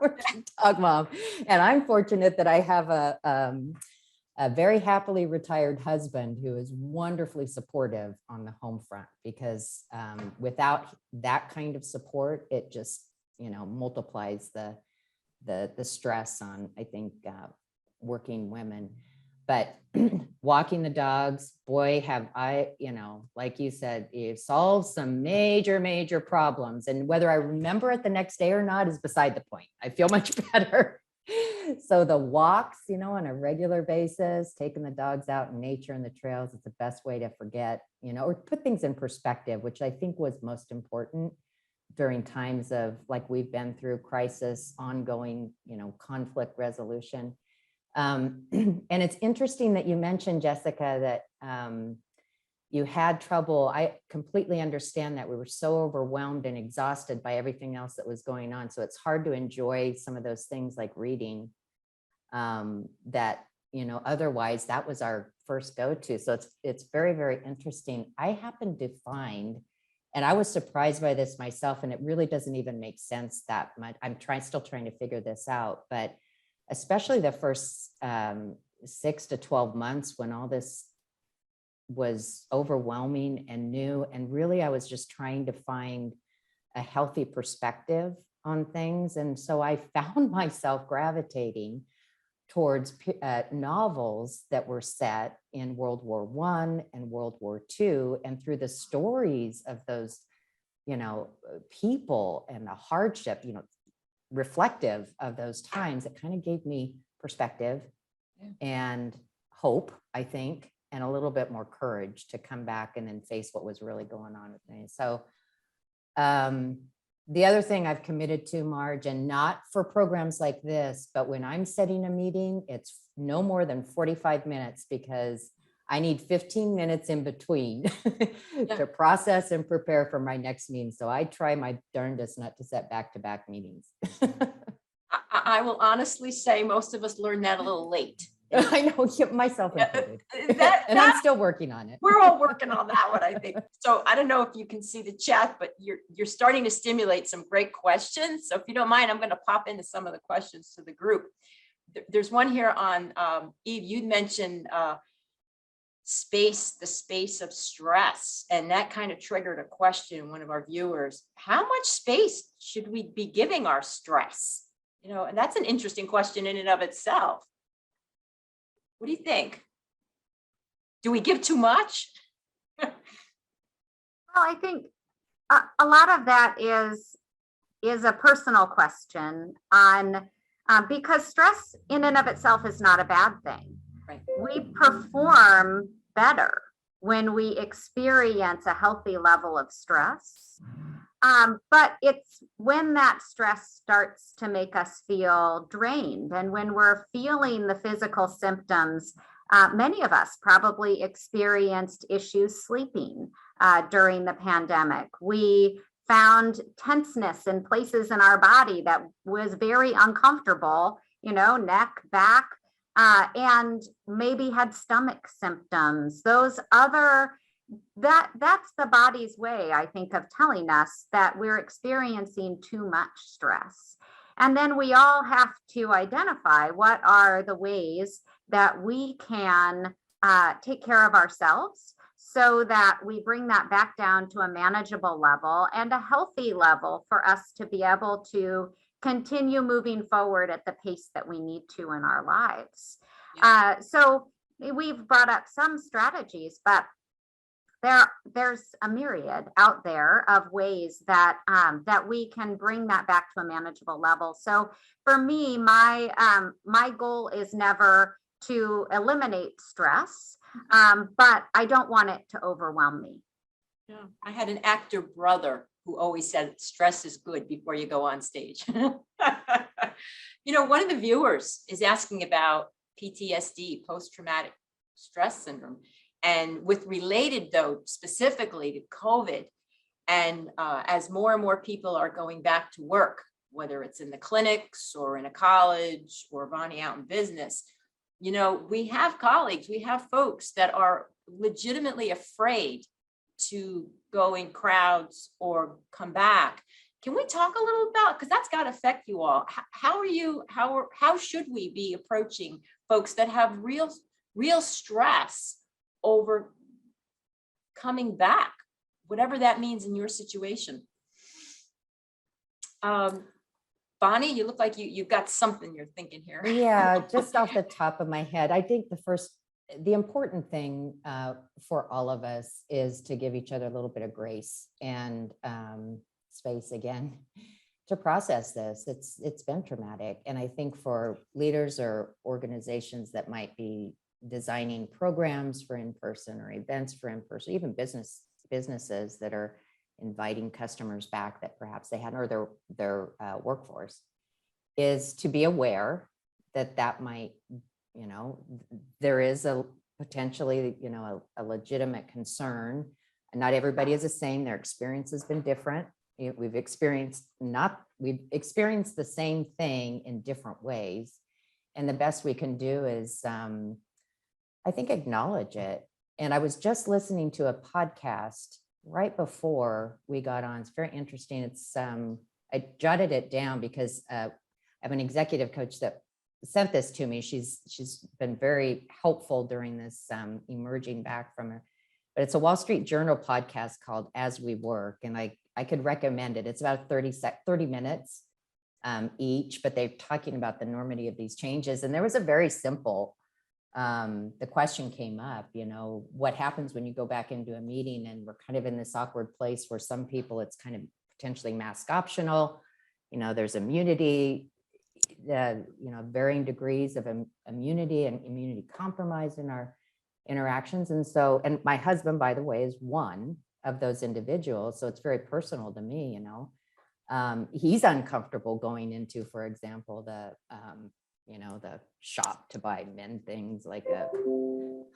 working dog mom, and I'm fortunate that I have a very happily retired husband who is wonderfully supportive on the home front, because without that kind of support, it just multiplies the stress on, I think, working women. But walking the dogs, boy, have I, like you said, it solved some major, major problems. And whether I remember it the next day or not is beside the point. I feel much better. So the walks, on a regular basis, taking the dogs out in nature and the trails, it's the best way to forget, or put things in perspective, which I think was most important during times of, like we've been through, crisis, ongoing, conflict resolution. And it's interesting that you mentioned, Jessica, that you had trouble. I completely understand that. We were so overwhelmed and exhausted by everything else that was going on. So it's hard to enjoy some of those things like reading that, otherwise that was our first go-to. So it's very, very interesting. I happen to find, and I was surprised by this myself, and it really doesn't even make sense that much. I'm still trying to figure this out, but especially the first 6 to 12 months when all this was overwhelming and new. And really, I was just trying to find a healthy perspective on things. And so I found myself gravitating towards novels that were set in World War I and World War II. And through the stories of those, people and the hardship, reflective of those times, it kind of gave me perspective and hope, I think, and a little bit more courage to come back and then face what was really going on with me. So the other thing I've committed to, Marge, and not for programs like this, but when I'm setting a meeting, it's no more than 45 minutes, because I need 15 minutes in between to process and prepare for my next meeting. So I try my darndest not to set back-to-back meetings. I will honestly say most of us learned that a little late. I know, myself included. And I'm still working on it. We're all working on that one, I think. So I don't know if you can see the chat, but you're starting to stimulate some great questions. So if you don't mind, I'm going to pop into some of the questions to the group. there's one here on, Eve, you'd mentioned the space of stress, and that kind of triggered a question in one of our viewers. How much space should we be giving our stress? You know, and that's an interesting question in and of itself. What do you think? Do we give too much? Well, I think a lot of that is a personal question on because stress in and of itself is not a bad thing. Right. We perform better when we experience a healthy level of stress. But it's when that stress starts to make us feel drained, and when we're feeling the physical symptoms. Many of us probably experienced issues sleeping during the pandemic. We found tenseness in places in our body that was very uncomfortable, you know, neck, back, and maybe had stomach symptoms. That's the body's way, I think, of telling us that we're experiencing too much stress. And then we all have to identify what are the ways that we can take care of ourselves so that we bring that back down to a manageable level and a healthy level for us to be able to continue moving forward at the pace that we need to in our lives. Yeah. So we've brought up some strategies, but there's a myriad out there of ways that that we can bring that back to a manageable level. So for me, my goal is never to eliminate stress, but I don't want it to overwhelm me. Yeah. I had an actor brother who always said stress is good before you go on stage. You know, one of the viewers is asking about PTSD, post-traumatic stress syndrome, and with related, though, specifically to COVID. And as more and more people are going back to work, whether it's in the clinics or in a college or Vonnie out in business, you know, we have colleagues, we have folks that are legitimately afraid to go in crowds or come back. Can we talk a little about, because that's got to affect you all. How should we be approaching folks that have real stress over coming back, whatever that means in your situation? Vonnie, you look like you've got something you're thinking here. Yeah, just off the top of my head, I think the important thing for all of us is to give each other a little bit of grace and space again to process this. It's been traumatic. And I think for leaders or organizations that might be designing programs for in-person or events for in-person, even businesses that are inviting customers back that perhaps they hadn't, or their workforce, is to be aware that might, you know, there is a potentially, you know, a legitimate concern. And not everybody is the same. Their experience has been different. We've experienced the same thing in different ways. And the best we can do is, I think, acknowledge it. And I was just listening to a podcast right before we got on. It's very interesting. It's I jotted it down because I have an executive coach that sent this to me. She's been very helpful during this emerging back from her. But it's a Wall Street Journal podcast called As We Work. And I could recommend it. It's about 30 minutes each, but they're talking about the enormity of these changes. And there was a very simple, the question came up, you know, what happens when you go back into a meeting and we're kind of in this awkward place where some people it's kind of potentially mask optional, you know, there's immunity, you know, varying degrees of immunity and immunity compromise in our interactions. And so, and my husband, by the way, is one of those individuals. So it's very personal to me, you know. He's uncomfortable going into, for example, you know, the shop to buy men things like a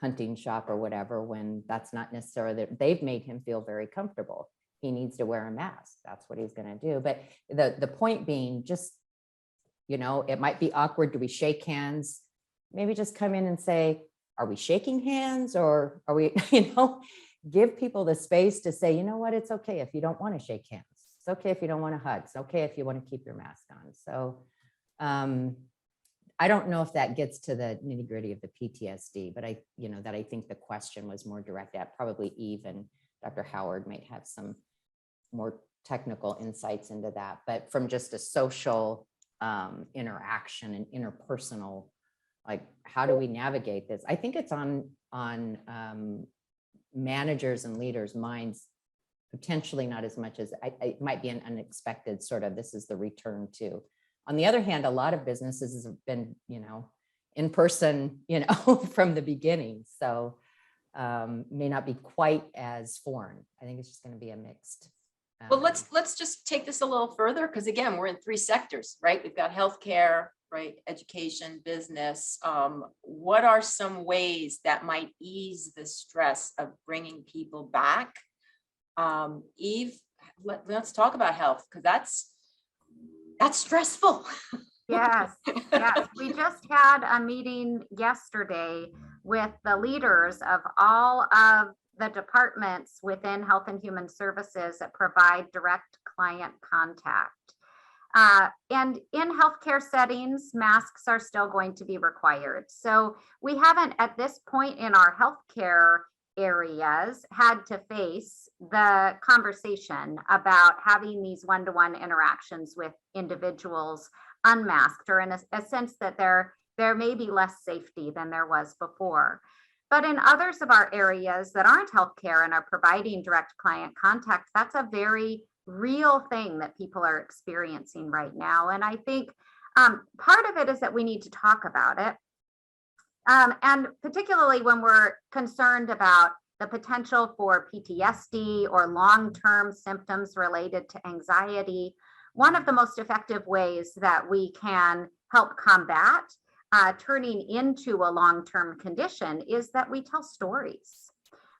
hunting shop or whatever, when that's not necessarily that they've made him feel very comfortable. He needs to wear a mask. That's what he's going to do. But the point being, just, you know, it might be awkward. Do we shake hands? Maybe just come in and say, are we shaking hands, or are we, you know, give people the space to say, you know what, it's okay if you don't want to shake hands. It's okay if you don't want to hug. It's okay if you want to keep your mask on. So I don't know if that gets to the nitty gritty of the PTSD, but I think the question was more direct at probably Eve and Dr. Howard might have some more technical insights into that. But from just a social interaction and interpersonal, like how do we navigate this? I think it's on managers and leaders' minds, potentially not as much as it might be an unexpected sort of, this is the return to. On the other hand, a lot of businesses have been, in person, from the beginning. So may not be quite as foreign. I think it's just going to be a mixed. Well, let's just take this a little further, because again, we're in 3 sectors, right? We've got healthcare, right? Education, business. What are some ways that might ease the stress of bringing people back? Eve, let's talk about health, because that's stressful. Yes, yes. We just had a meeting yesterday with the leaders of all of the departments within Health and Human Services that provide direct client contact. And in healthcare settings, masks are still going to be required. So we haven't at this point in our healthcare areas had to face the conversation about having these one-to-one interactions with individuals unmasked, or in a sense that there may be less safety than there was before. But in others of our areas that aren't healthcare and are providing direct client contact, that's a very real thing that people are experiencing right now. And I think part of it is that we need to talk about it. And particularly when we're concerned about the potential for PTSD or long-term symptoms related to anxiety, one of the most effective ways that we can help combat turning into a long-term condition is that we tell stories.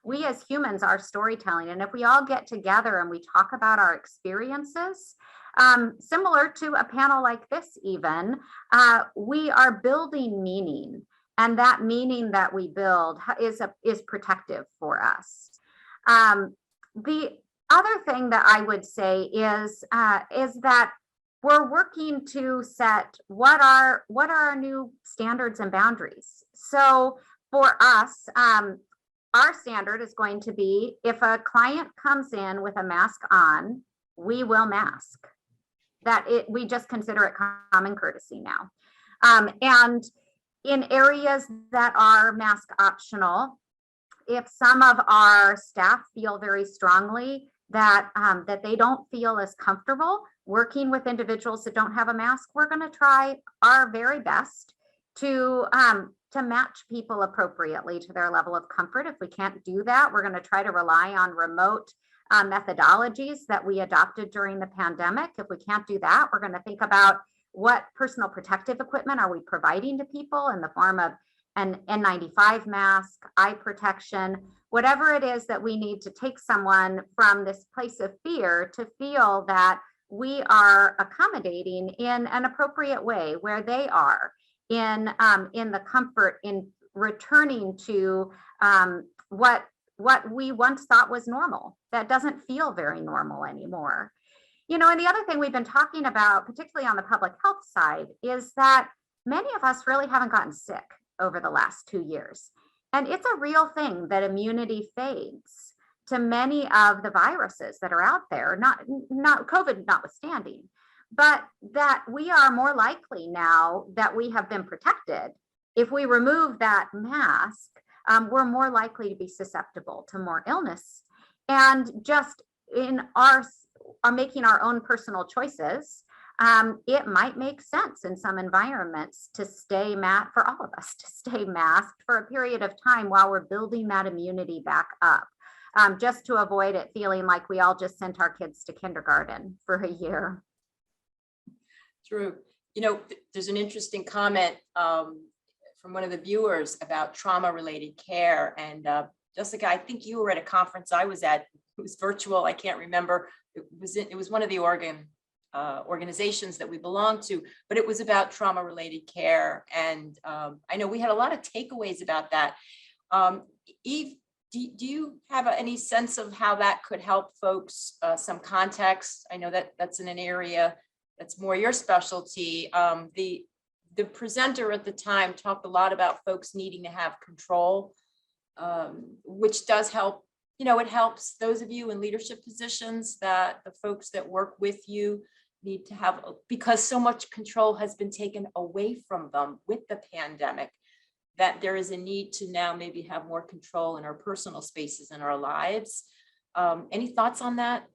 We as humans are storytelling, and if we all get together and we talk about our experiences, similar to a panel like this even, we are building meaning. And that meaning that we build is protective for us. The other thing that I would say is that we're working to set what are our new standards and boundaries. So for us, our standard is going to be, if a client comes in with a mask on, we will mask. We just consider it common courtesy now. And in areas that are mask optional, if some of our staff feel very strongly that they don't feel as comfortable working with individuals that don't have a mask, we're going to try our very best to match people appropriately to their level of comfort. If we can't do that, we're going to try to rely on remote methodologies that we adopted during the pandemic. If we can't do that, we're going to think about what personal protective equipment are we providing to people in the form of an N95 mask, eye protection, whatever it is that we need to take someone from this place of fear to feel that we are accommodating in an appropriate way where they are in the comfort in returning to what we once thought was normal. That doesn't feel very normal anymore. And the other thing we've been talking about, particularly on the public health side, is that many of us really haven't gotten sick over the last 2 years. And it's a real thing that immunity fades to many of the viruses that are out there, not COVID notwithstanding, but that we are more likely now that we have been protected. If we remove that mask, we're more likely to be susceptible to more illness. And just in are making our own personal choices, it might make sense in some environments to stay for all of us to stay masked for a period of time while we're building that immunity back up, just to avoid it feeling like we all just sent our kids to kindergarten for a year. True. There's an interesting comment from one of the viewers about trauma-related care. And Jessica, I think you were at a conference I was at. It was virtual. I can't remember. It was one of the organizations that we belong to, but it was about trauma-related care. And I know we had a lot of takeaways about that. Eve, do you have any sense of how that could help folks, some context? I know that that's in an area that's more your specialty. the presenter at the time talked a lot about folks needing to have control, which does help. You know, it helps those of you in leadership positions that the folks that work with you need to have, because so much control has been taken away from them with the pandemic, that there is a need to now maybe have more control in our personal spaces and our lives. Any thoughts on that?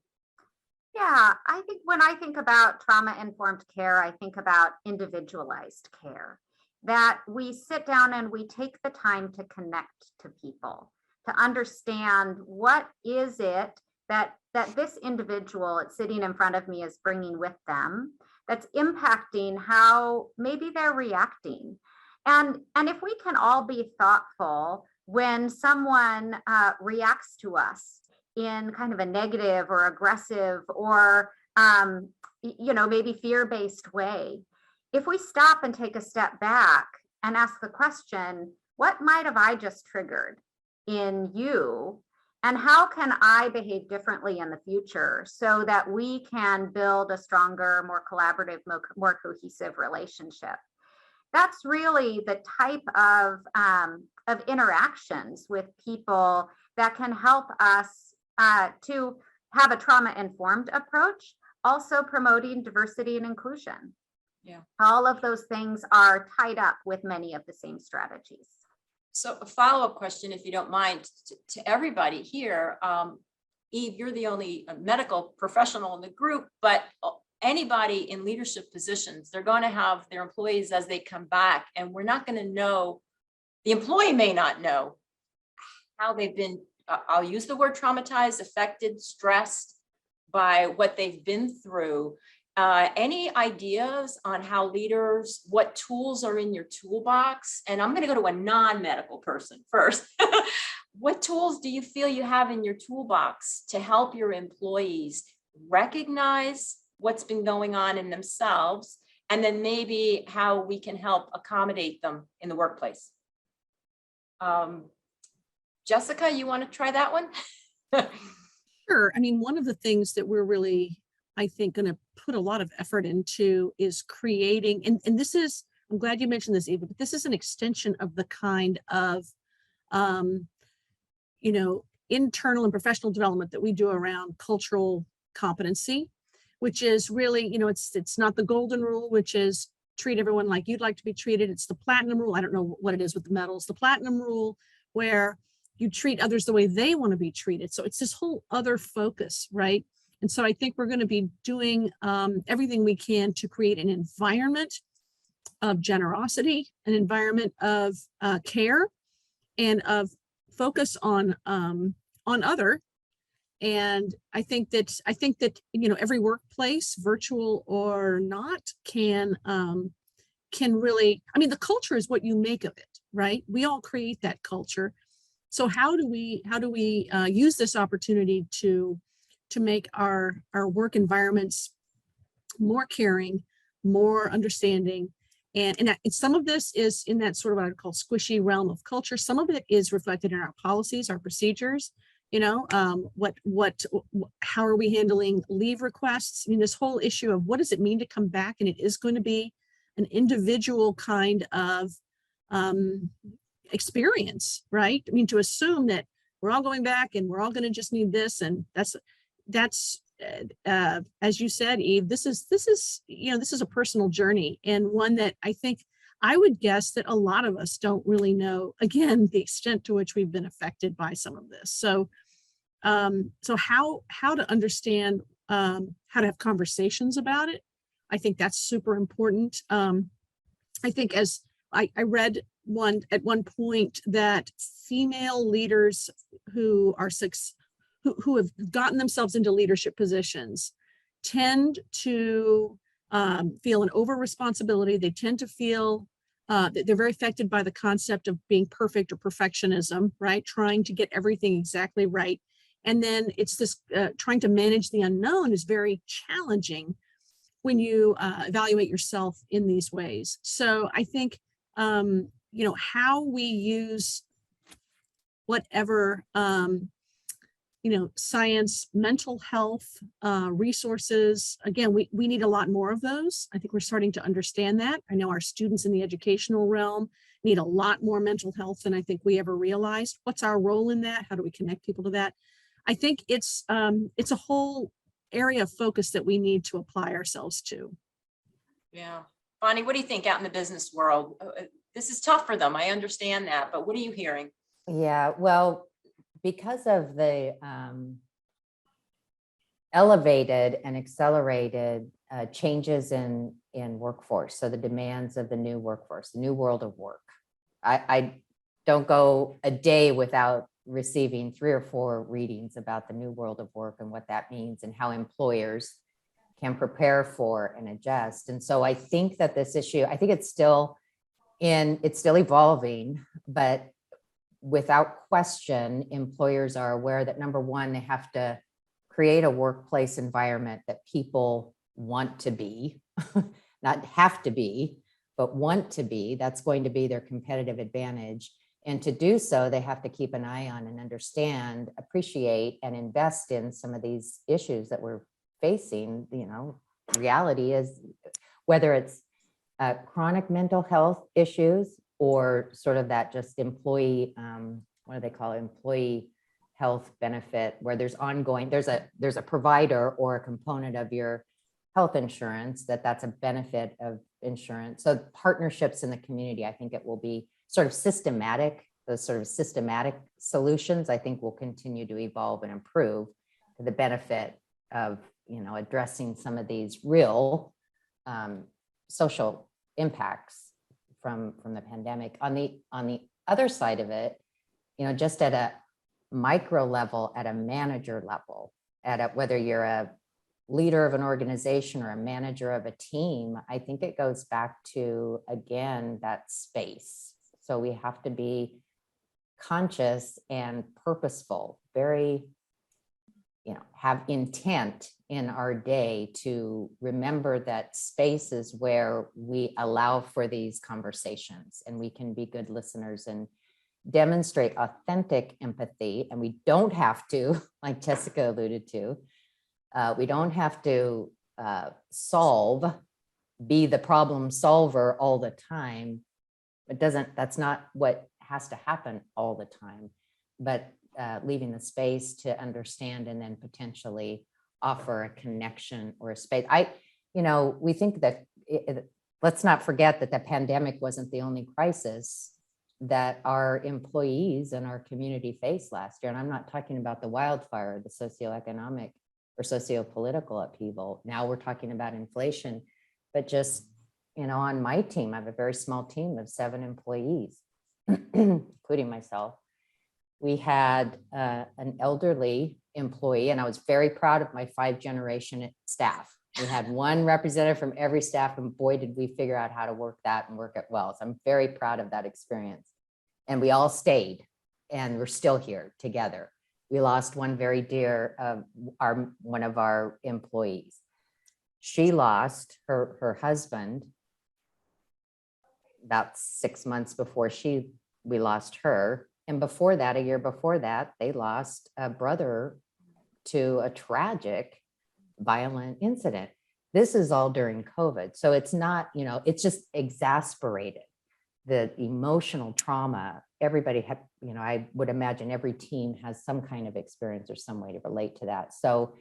Yeah, I think when I think about trauma-informed care, I think about individualized care, that we sit down and we take the time to connect to people, to understand what is it that this individual that's sitting in front of me is bringing with them that's impacting how maybe they're reacting. And if we can all be thoughtful when someone reacts to us in kind of a negative or aggressive or maybe fear-based way, if we stop and take a step back and ask the question, what might have I just triggered in you, and how can I behave differently in the future so that we can build a stronger, more collaborative, more cohesive relationship? That's really the type of interactions with people that can help us to have a trauma-informed approach, also promoting diversity and inclusion. Yeah. All of those things are tied up with many of the same strategies. So a follow-up question, if you don't mind, to everybody here. Eve, you're the only medical professional in the group, but anybody in leadership positions, they're going to have their employees as they come back, and we're not going to know, the employee may not know how they've been, I'll use the word traumatized, affected, stressed by what they've been through. Any ideas on how leaders, what tools are in your toolbox? And I'm going to go to a non-medical person first. What tools do you feel you have in your toolbox to help your employees recognize what's been going on in themselves, and then maybe how we can help accommodate them in the workplace? Jessica, you want to try that one? Sure. I mean, one of the things that we're really, I think, going to put a lot of effort into is creating, and this is, I'm glad you mentioned this, Eva, but this is an extension of the kind of, internal and professional development that we do around cultural competency, which is really, it's not the golden rule, which is treat everyone like you'd like to be treated. It's the platinum rule. I don't know what it is with the medals. The platinum rule, where you treat others the way they want to be treated. So it's this whole other focus, right? And so I think we're going to be doing everything we can to create an environment of generosity, an environment of care, and of focus on other. And I think that every workplace, virtual or not, can really, I mean, the culture is what you make of it, right? We all create that culture. So how do we use this opportunity to make our work environments more caring, more understanding? And some of this is in that sort of what I would call squishy realm of culture. Some of it is reflected in our policies, our procedures, how are we handling leave requests? I mean, this whole issue of what does it mean to come back? And it is going to be an individual kind of experience, right? I mean, to assume that we're all going back and we're all going to just need this, and that's as you said, Eve, this is a personal journey, and one that I think I would guess that a lot of us don't really know, again, the extent to which we've been affected by some of this. So how to understand how to have conversations about it, I think that's super important. I think, as I read at one point, that female leaders who have gotten themselves into leadership positions tend to feel an over responsibility. They tend to feel that they're very affected by the concept of being perfect or perfectionism, right? Trying to get everything exactly right. And then it's this trying to manage the unknown is very challenging when you evaluate yourself in these ways. So I think, how we use whatever, science, mental health, resources. Again, we need a lot more of those. I think we're starting to understand that. I know our students in the educational realm need a lot more mental health than I think we ever realized. What's our role in that? How do we connect people to that? I think it's a whole area of focus that we need to apply ourselves to. Yeah. Vonnie, what do you think out in the business world? This is tough for them. I understand that, but what are you hearing? Yeah, well, because of the elevated and accelerated changes in workforce, so the demands of the new workforce, the new world of work. I don't go a day without receiving 3 or 4 readings about the new world of work and what that means and how employers can prepare for and adjust. And so I think that this issue, I think it's still evolving, but without question, employers are aware that number one, they have to create a workplace environment that people want to be, not have to be, but want to be. That's going to be their competitive advantage. And to do so, they have to keep an eye on and understand, appreciate, and invest in some of these issues that we're facing. Reality is whether it's chronic mental health issues or sort of that just employee, what do they call it? Employee health benefit, where there's ongoing, there's a provider or a component of your health insurance that's a benefit of insurance. So partnerships in the community, I think it will be sort of systematic. Those sort of systematic solutions, I think, will continue to evolve and improve to the benefit of addressing some of these real social impacts from the pandemic. On the other side of it, just at a micro level, at a manager level, whether you're a leader of an organization or a manager of a team, I think it goes back to, again, that space. So we have to be conscious and purposeful, very, have intent in our day to remember that space is where we allow for these conversations and we can be good listeners and demonstrate authentic empathy. And we don't have to, like Jessica alluded to, we don't have to be the problem solver all the time. That's not what has to happen all the time, but leaving the space to understand and then potentially offer a connection or a space. We think that let's not forget that the pandemic wasn't the only crisis that our employees and our community faced last year. And I'm not talking about the wildfire, the socioeconomic or socio-political upheaval. Now we're talking about inflation, but just, on my team, I have a very small team of 7 employees, including myself. We had an elderly employee, and I was very proud of my 5-generation staff. We had one representative from every staff, and boy, did we figure out how to work that and work it well. So I'm very proud of that experience. And we all stayed, and we're still here together. We lost one very dear one of our employees. She lost her husband about 6 months before we lost her. And before that, a year before that, they lost a brother to a tragic violent incident. This is all during COVID. So it's not, it's just exasperated the emotional trauma. Everybody had, I would imagine every team has some kind of experience or some way to relate to that. So,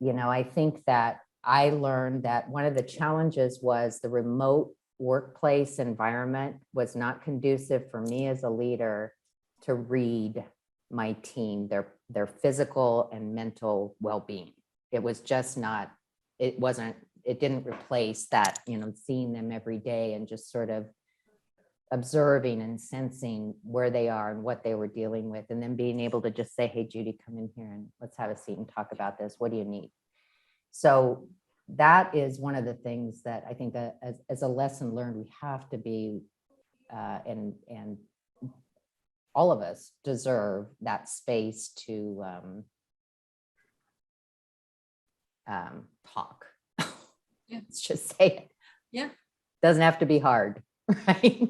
I think that I learned that one of the challenges was the remote workplace environment was not conducive for me as a leader to read my team, their physical and mental well-being. It was just not, it didn't replace that, seeing them every day and just sort of observing and sensing where they are and what they were dealing with, and then being able to just say, hey, Judy, come in here and let's have a seat and talk about this. What do you need? So that is one of the things that I think that as a lesson learned, we have to be, and all of us deserve that space to talk. Yeah. Let's just say it. Yeah. Doesn't have to be hard, right?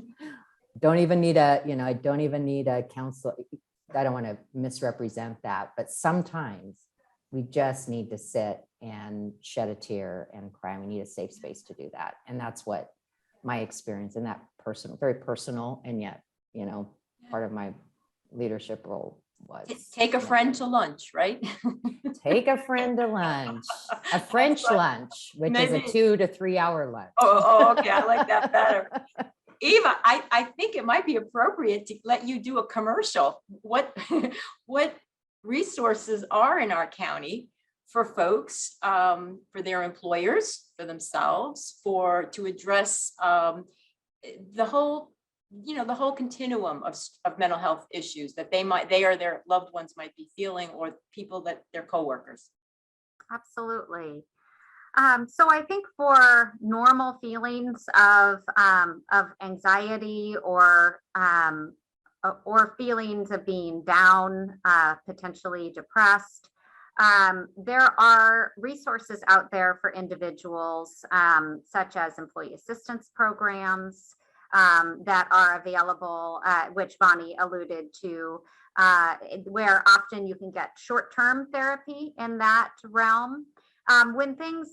Don't even need a, I don't even need a counsel. I don't want to misrepresent that, but sometimes we just need to sit and shed a tear and cry. We need a safe space to do that. And that's what my experience in that personal, very personal, and yet, part of my leadership role was. Take a friend to lunch, right? Take a friend to lunch, a French lunch, which is a 2 to 3 hour lunch. Okay. I like that better. Eva, I think it might be appropriate to let you do a commercial. What resources are in our county for folks, for their employers, for themselves, to address the whole continuum of mental health issues that they or their loved ones might be feeling, or people that their coworkers. Absolutely. So I think for normal feelings of anxiety or feelings of being down, potentially depressed, there are resources out there for individuals, such as employee assistance programs that are available, which Vonnie alluded to, where often you can get short-term therapy in that realm. When things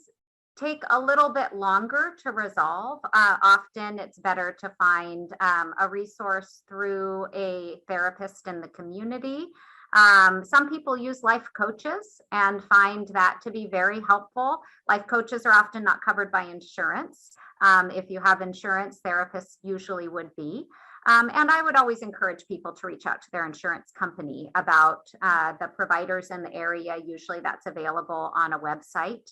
take a little bit longer to resolve, often it's better to find a resource through a therapist in the community. Some people use life coaches and find that to be very helpful. Life coaches are often not covered by insurance. If you have insurance, therapists usually would be. And I would always encourage people to reach out to their insurance company about the providers in the area. Usually that's available on a website.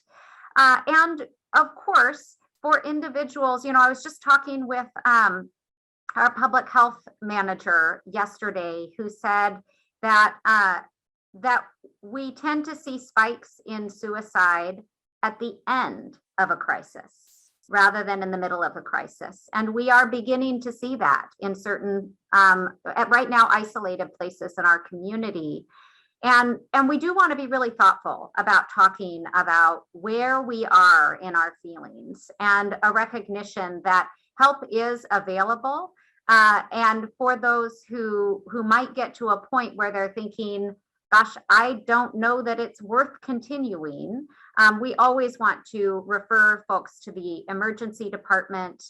And of course, for individuals, I was just talking with our public health manager yesterday, who said that that we tend to see spikes in suicide at the end of a crisis rather than in the middle of a crisis. And we are beginning to see that in certain, right now, isolated places in our community. And we do want to be really thoughtful about talking about where we are in our feelings, and a recognition that help is available. And for those who might get to a point where they're thinking, gosh, I don't know that it's worth continuing, we always want to refer folks to the emergency department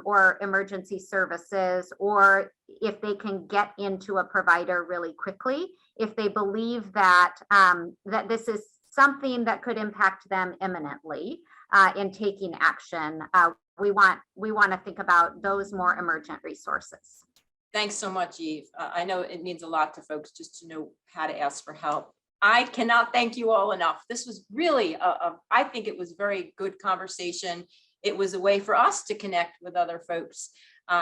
or emergency services, or if they can get into a provider really quickly, if they believe that that this is something that could impact them imminently in taking action. We want to think about those more emergent resources. Thanks so much, Eve. I know it means a lot to folks just to know how to ask for help. I cannot thank you all enough. This was really, I think it was a very good conversation. It was a way for us to connect with other folks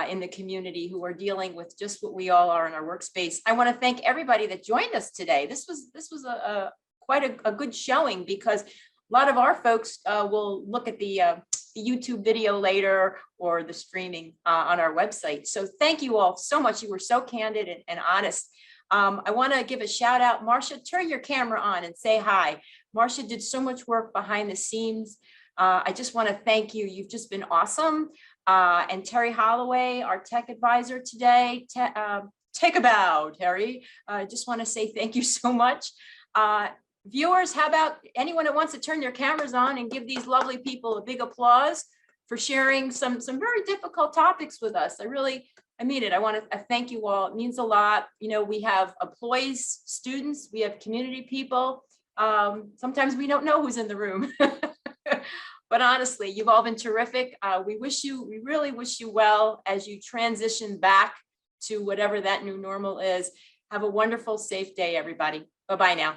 in the community who are dealing with just what we all are in our workspace. I want to thank everybody that joined us today. This was quite a good showing, because a lot of our folks will look at the YouTube video later, or the streaming on our website. So thank you all so much. You were so candid and honest. I want to give a shout out. Marcia, turn your camera on and say hi. Marcia did so much work behind the scenes. I just want to thank you. You've just been awesome. And Terry Holloway, our tech advisor today. Take a bow, Terry. I just want to say thank you so much. Viewers, how about anyone that wants to turn their cameras on and give these lovely people a big applause for sharing some very difficult topics with us. I mean it. I want to thank you all. It means a lot. We have employees, students, we have community people. Sometimes we don't know who's in the room. But honestly, you've all been terrific. We really wish you well as you transition back to whatever that new normal is. Have a wonderful, safe day, everybody. Bye-bye now.